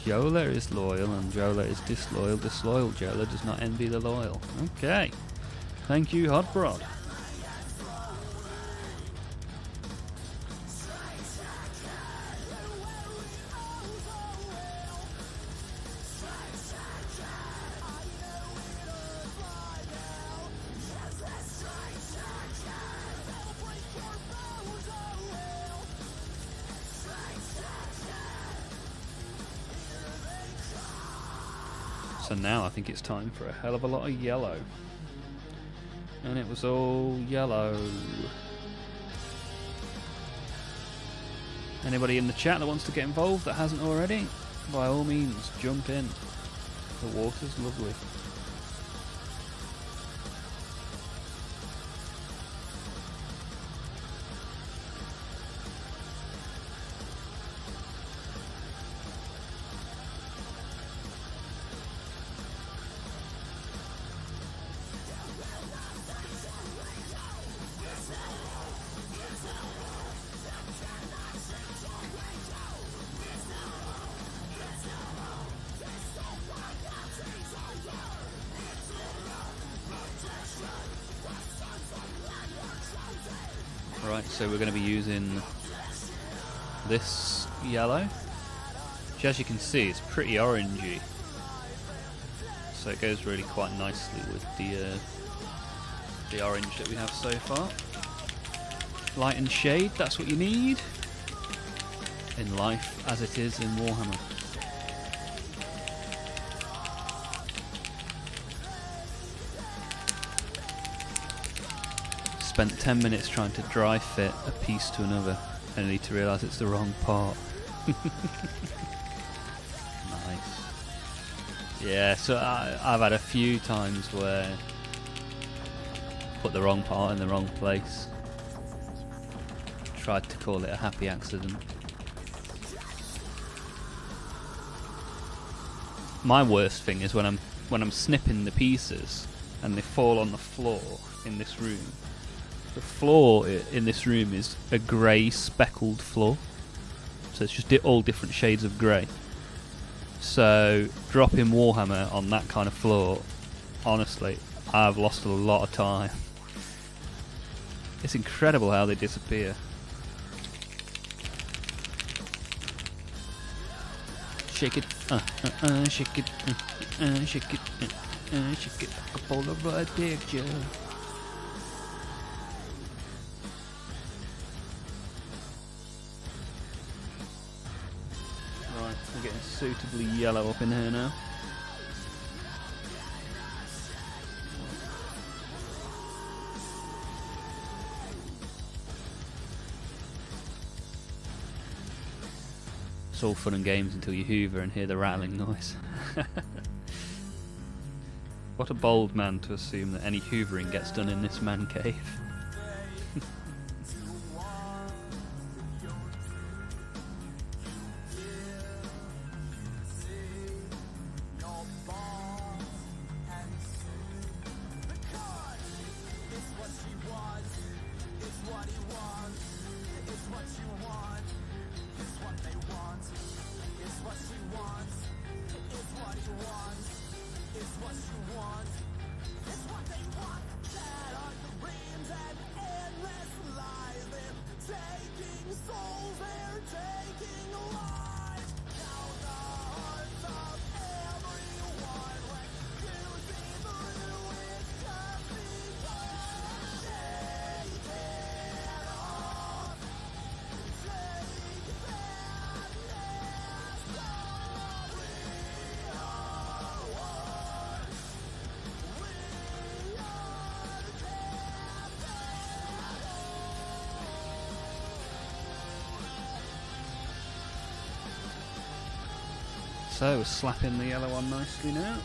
Jola is loyal and Jola is disloyal. Disloyal Jola does not envy the loyal. Okay. Thank you, Hot Prod. So now I think it's time for a hell of a lot of yellow. And it was all yellow. Anybody in the chat that wants to get involved that hasn't already, by all means, jump in. The water's lovely. Right, so we're going to be using this yellow, which as you can see is pretty orangey, so it goes really quite nicely with the orange that we have so far. Light and shade, that's what you need in life as it is in Warhammer. Spent 10 minutes trying to dry fit a piece to another, only to realise it's the wrong part. Nice. Yeah, so I've had a few times where I put the wrong part in the wrong place. Tried to call it a happy accident. My worst thing is when I'm snipping the pieces and they fall on the floor in this room. The floor in this room is a grey speckled floor, so it's just all different shades of grey. So dropping Warhammer on that kind of floor, honestly, I've lost a lot of time. It's incredible how they disappear. Shake it, shake it, shake it, shake it like a Polaroid picture. We're getting suitably yellow up in here now. It's all fun and games until you hoover and hear the rattling noise. What a bold man to assume that any hoovering gets done in this man cave. So, we're slapping the yellow on nicely now.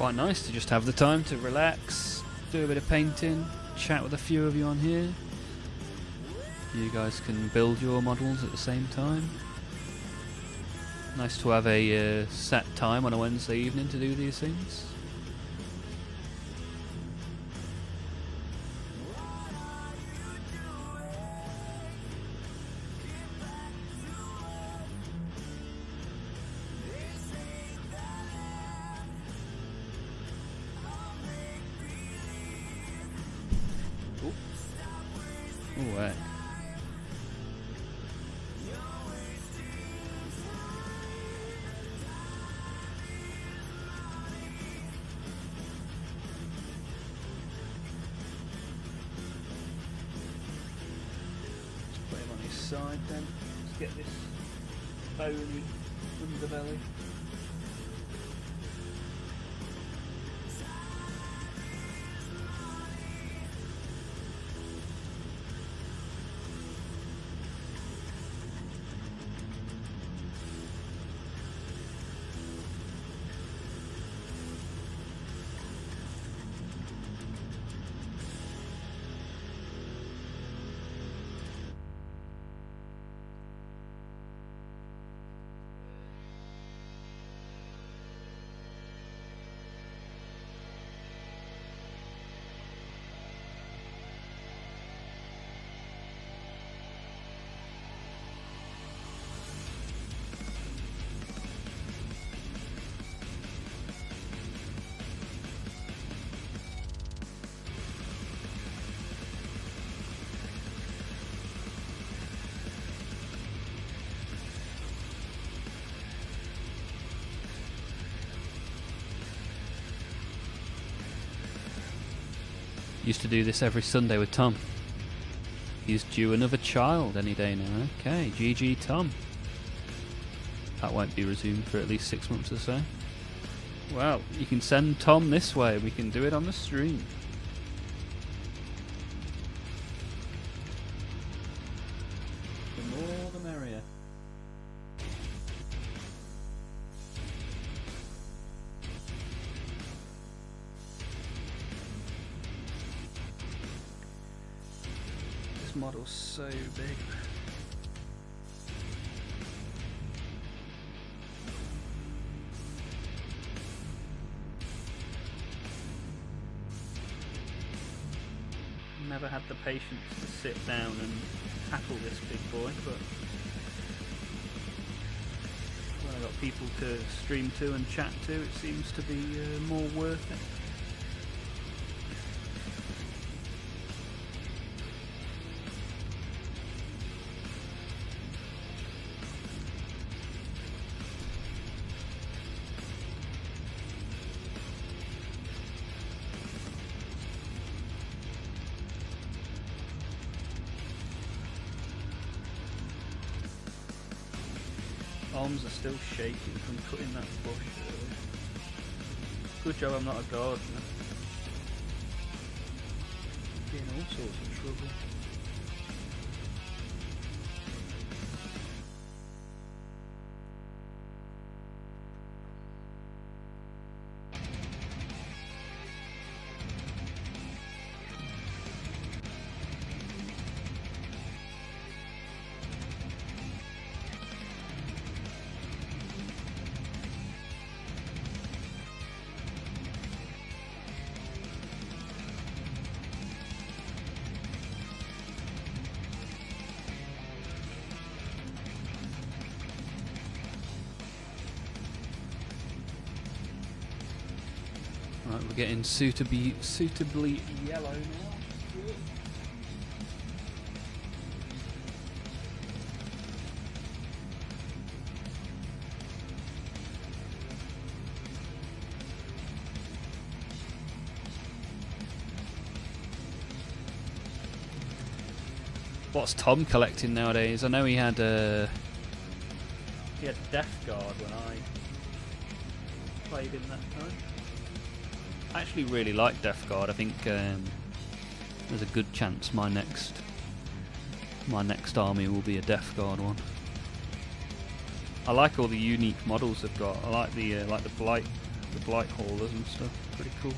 quite nice to just have the time to relax, do a bit of painting, chat with a few of you on here. You guys can build your models at the same time. Nice to have a set time on a Wednesday evening to do these things. Oh, heck. Let's put him on his side then. Let's get this bony underbelly. Used to do this every Sunday with Tom. He's due another child any day now. Okay, GG Tom. That won't be resumed for at least 6 months or so. Well, you can send Tom this way. We can do it on the stream. The more the merrier. This model's so big. Never had the patience to sit down and tackle this big boy, but when I've got people to stream to and chat to, it seems to be more worth it. Arms are still shaking from cutting that bush. Good job I'm not a gardener. Be in all sorts of trouble. Right, we're getting suitably yellow now. What's Tom collecting nowadays? I know he had Death Guard when I played him that time. I actually really like Death Guard. I think there's a good chance my next army will be a Death Guard one. I like all the unique models they've got. I like the Blight the blight haulers and stuff. Pretty cool.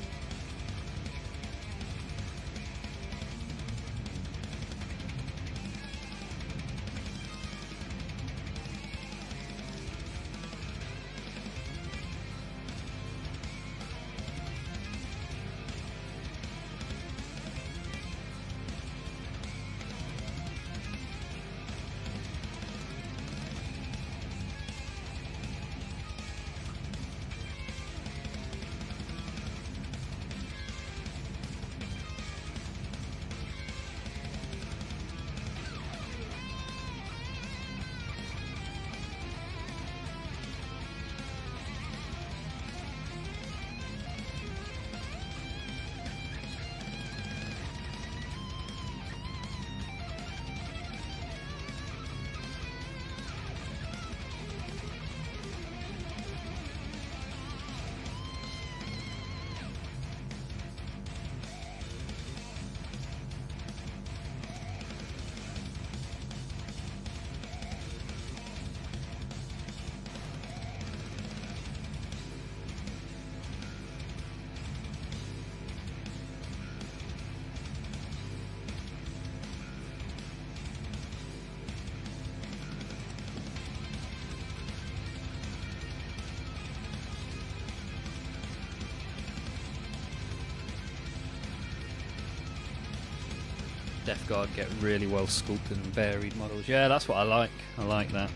Death Guard get really well sculpted and varied models. Yeah, that's what I like. I like that.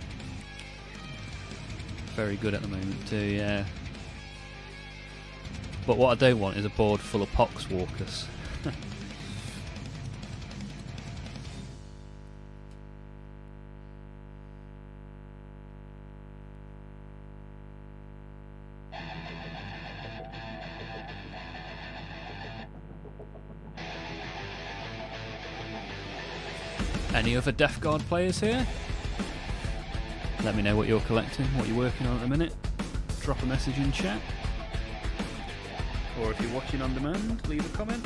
Very good at the moment too, yeah. But what I don't want is a board full of pox walkers. Any other Death Guard players here? Let me know what you're collecting, what you're working on at the minute. Drop a message in chat. Or if you're watching on demand, leave a comment.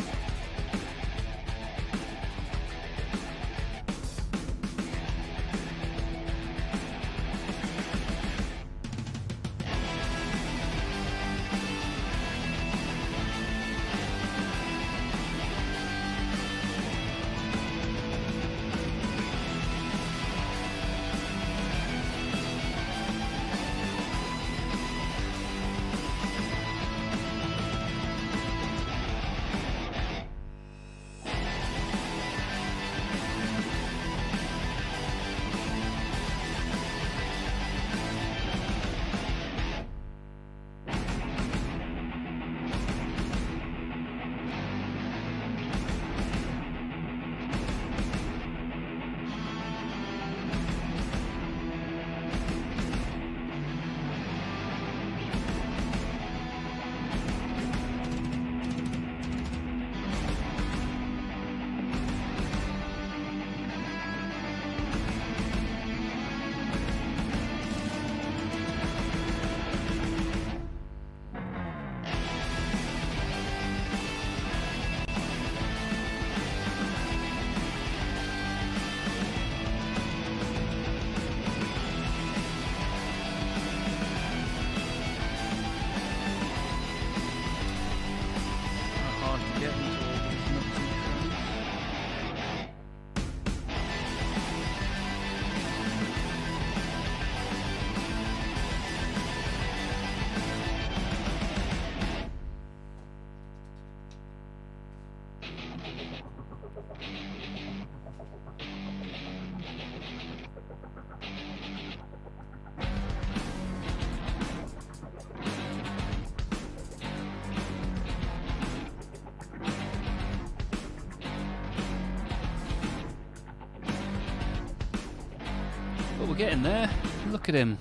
But we're getting there. Look at him.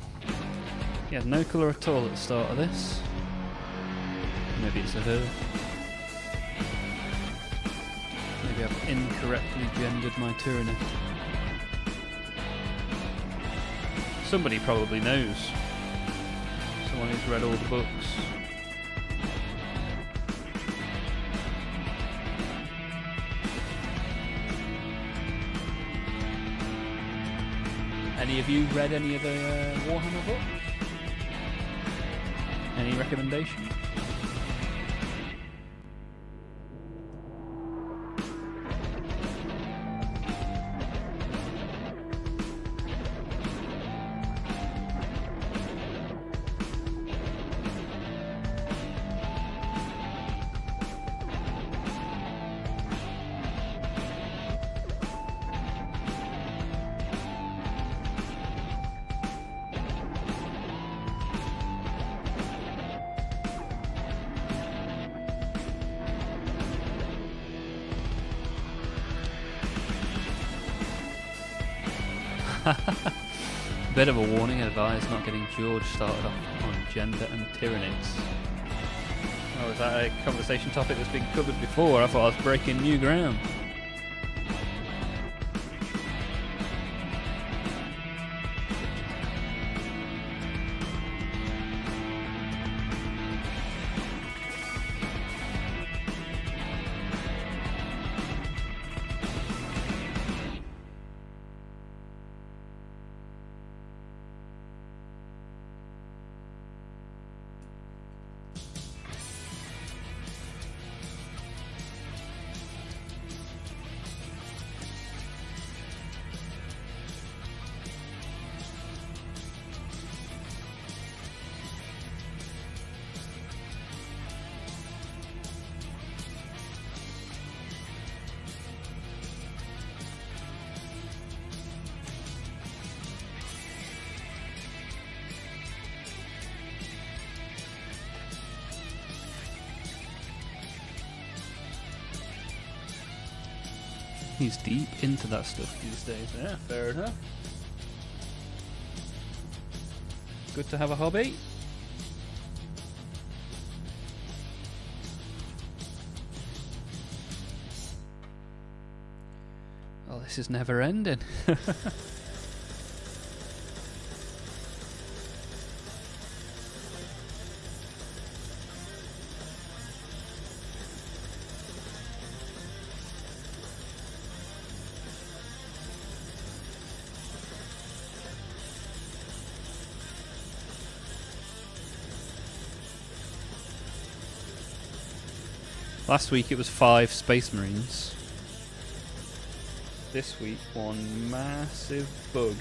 He had no colour at all at the start of this. Maybe it's a her. Maybe I've incorrectly gendered my tyranny. Somebody probably knows. Someone who's read all the books. Any of you read any of the Warhammer books? Any recommendation? Bit of a warning, advise not getting George started off on gender and tyrannies. Oh, is that a conversation topic that's been covered before? I thought I was breaking new ground. He's deep into that stuff these days. Yeah, fair enough. Good to have a hobby. Oh, this is never ending. Last week it was 5 Space Marines. This week, one massive bug.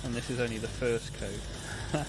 And this is only the first coat.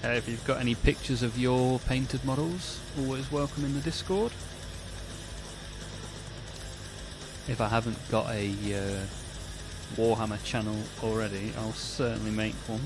If you've got any pictures of your painted models, always welcome in the Discord. If I haven't got a Warhammer channel already, I'll certainly make one.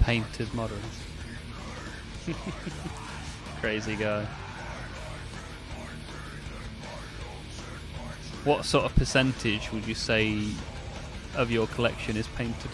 painted models. Crazy guy. What sort of percentage would you say of your collection is painted?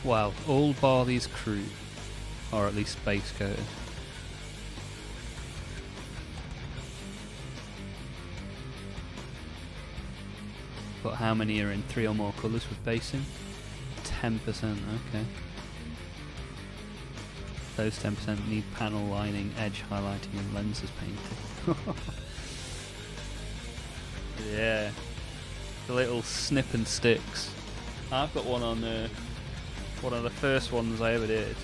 Wow, all Barley's crew are at least base coated. But how many are in 3 or more colours with basing? 10%, okay. Those 10% need panel lining, edge highlighting and lenses painted. Yeah, the little snip and sticks. I've got one on one of the first ones I ever did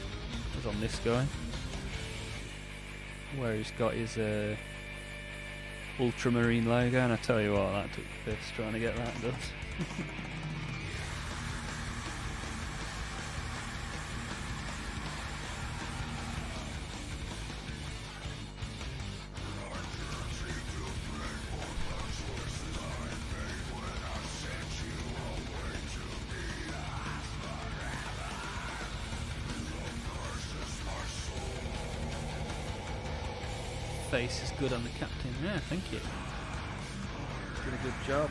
was on this guy, where he's got his ultramarine logo, and I tell you what, that took the piss trying to get that done. Face is good on the captain. Yeah, thank you. Did a good job.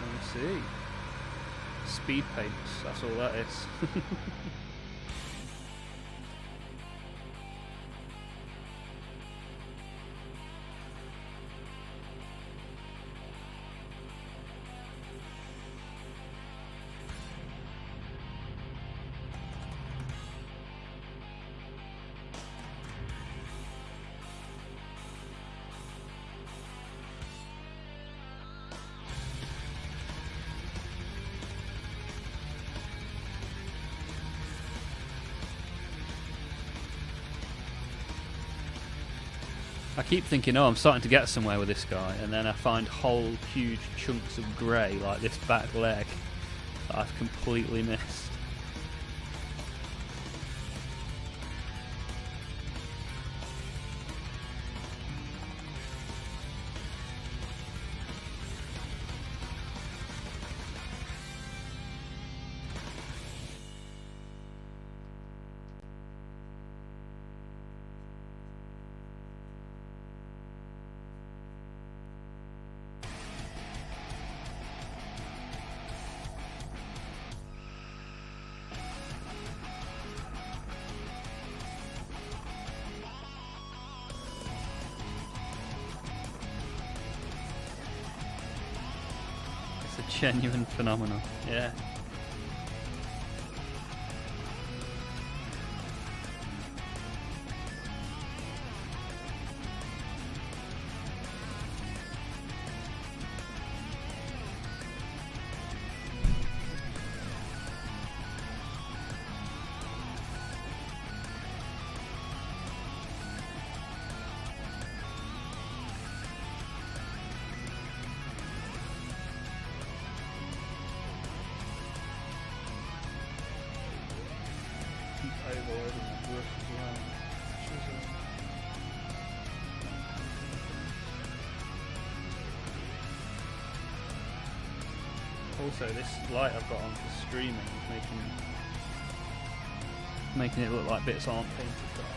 Let me see. Speed paints, that's all that is. I keep thinking, oh, I'm starting to get somewhere with this guy, and then I find whole huge chunks of grey, like this back leg, that I've completely missed. Genuine phenomenon, yeah. Also, this light I've got on for streaming is making it look like bits aren't painted dark.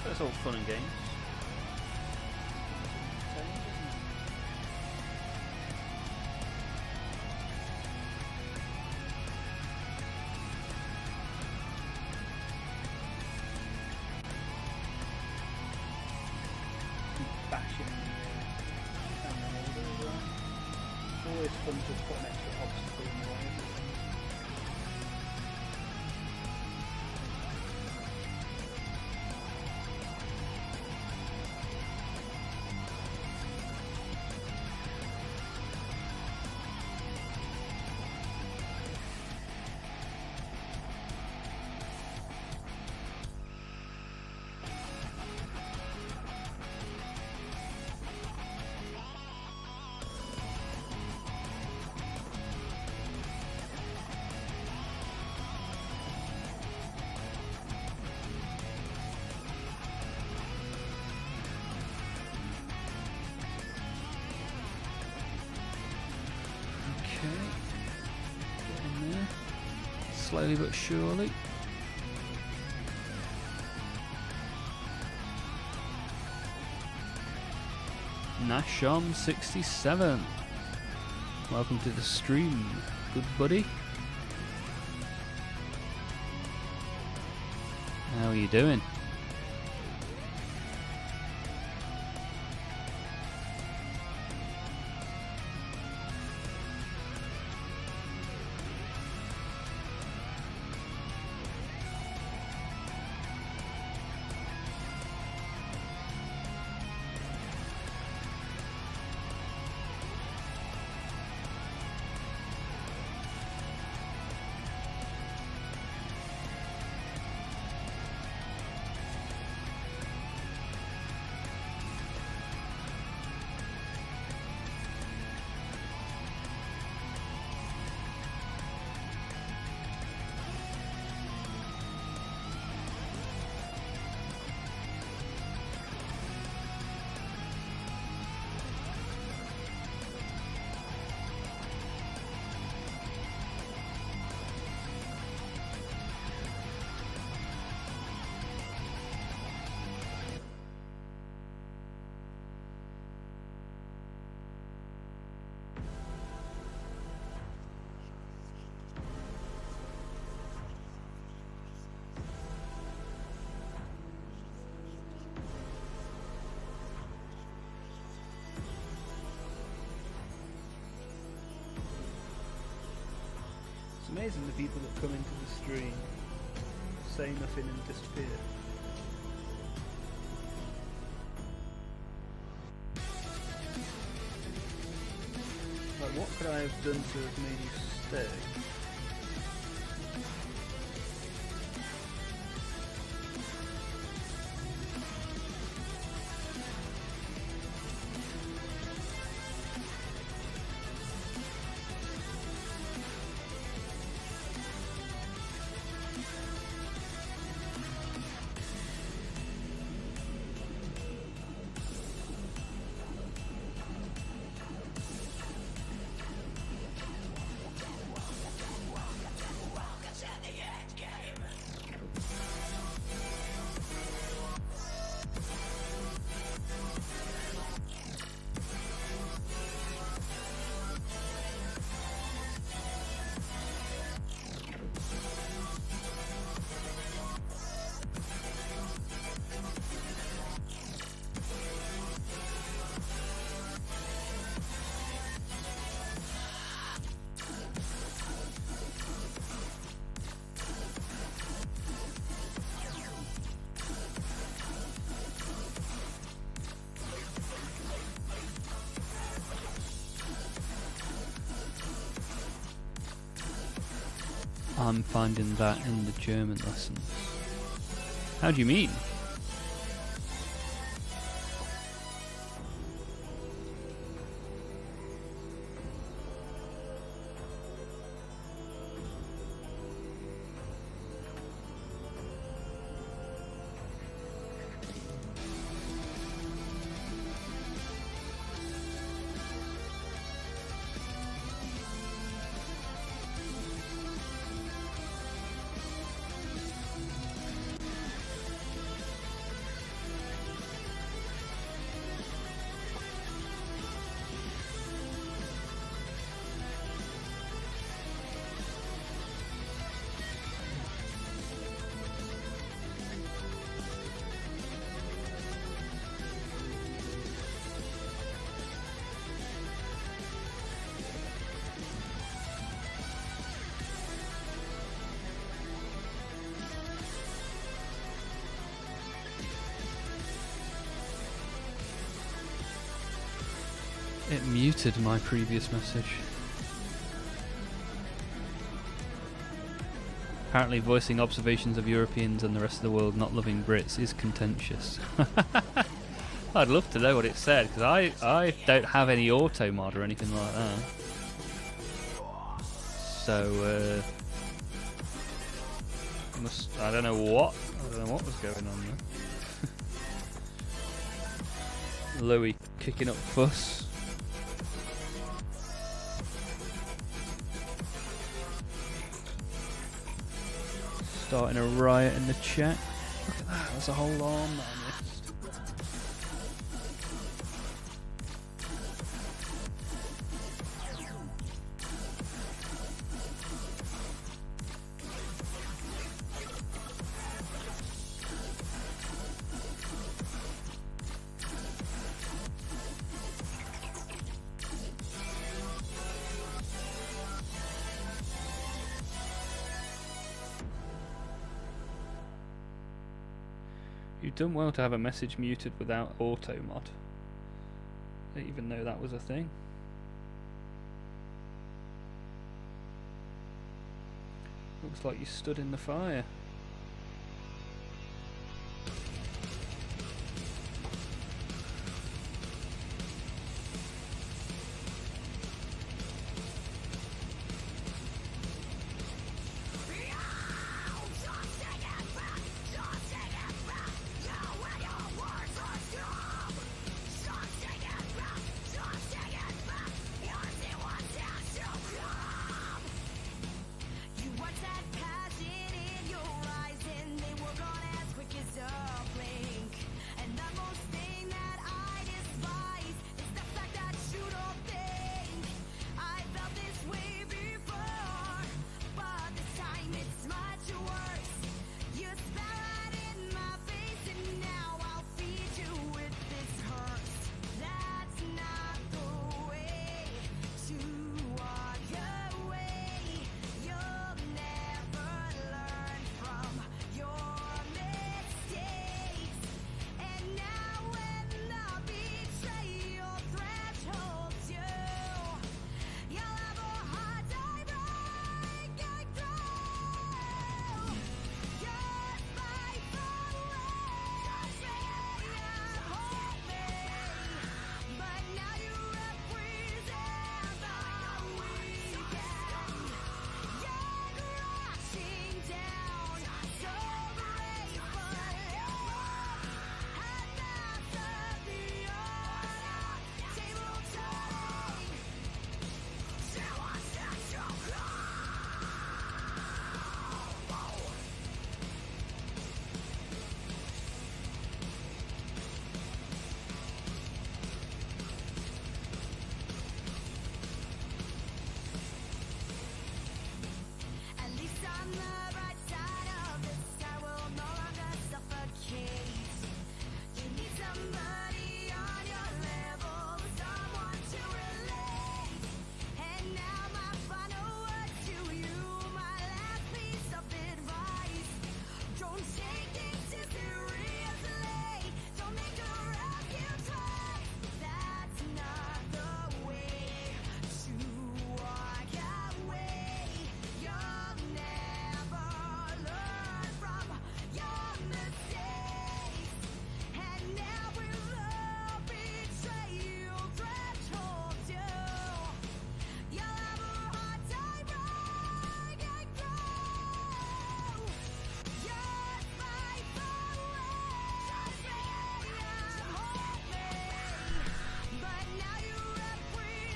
But it's all fun and games. Bashing the camera holder as well. It's always fun to put an extra obstacle in the way. Getting there. Slowly but surely. Nashom67. Welcome to the stream, good buddy. How are you doing? It's amazing the people that come into the stream, say nothing and disappear. Like, what could I have done to have made you stay? I'm finding that in the German lessons. How do you mean? it muted my previous message. Apparently voicing observations of Europeans and the rest of the world not loving Brits is contentious. I'd love to know what it said, because I don't have any auto mod or anything like that. So, I don't know what was going on there. Louis kicking up fuss. Starting a riot in the chat. Look at that, there's a whole arm that I missed. You've done well to have a message muted without auto mod. I didn't even know that was a thing. Looks like you stood in the fire.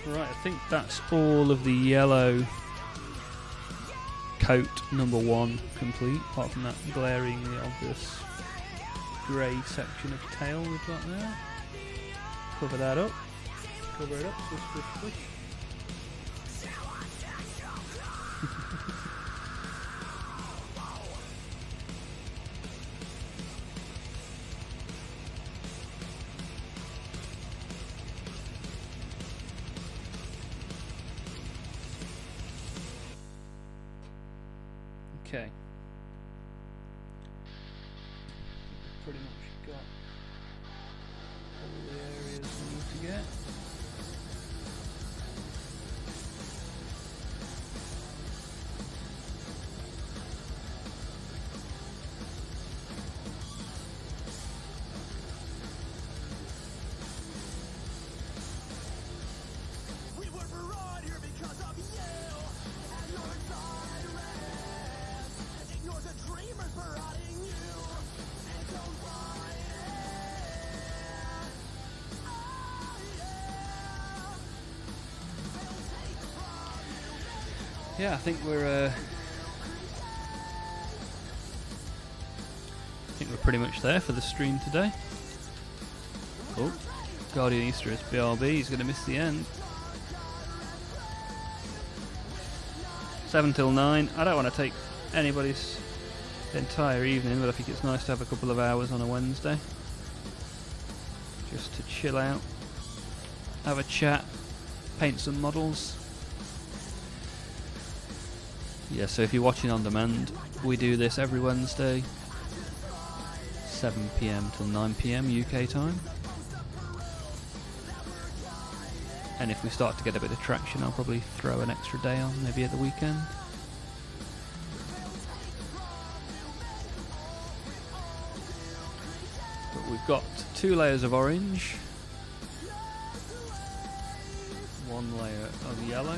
Right, I think that's all of the yellow coat number 1 complete, apart from that glaringly obvious grey section of tail we've got there. Cover that up. Cover it up, swish, swish, swish. Okay. Pretty much got all the areas we need to get. Yeah, I think we're pretty much there for the stream today. Oh, Guardian Easter is BRB. He's going to miss the end. 7 till 9. I don't want to take anybody's entire evening, but I think it's nice to have a couple of hours on a Wednesday. Just to chill out, have a chat, paint some models. Yeah, so if you're watching on demand, we do this every Wednesday, 7 PM till 9 PM UK time. And if we start to get a bit of traction, I'll probably throw an extra day on, maybe at the weekend. But we've got 2 layers of orange, 1 layer of yellow.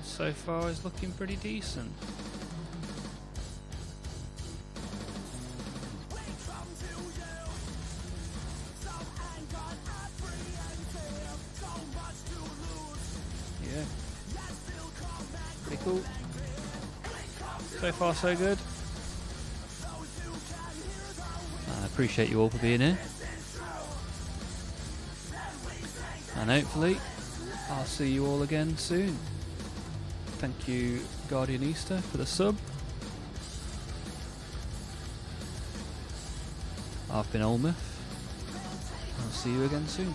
So far is looking pretty decent. Yeah. Pretty cool. So far so good. I appreciate you all for being here. And hopefully I'll see you all again soon. Thank you, Guardian Easter, for the sub. I've been Olmaph. I'll see you again soon.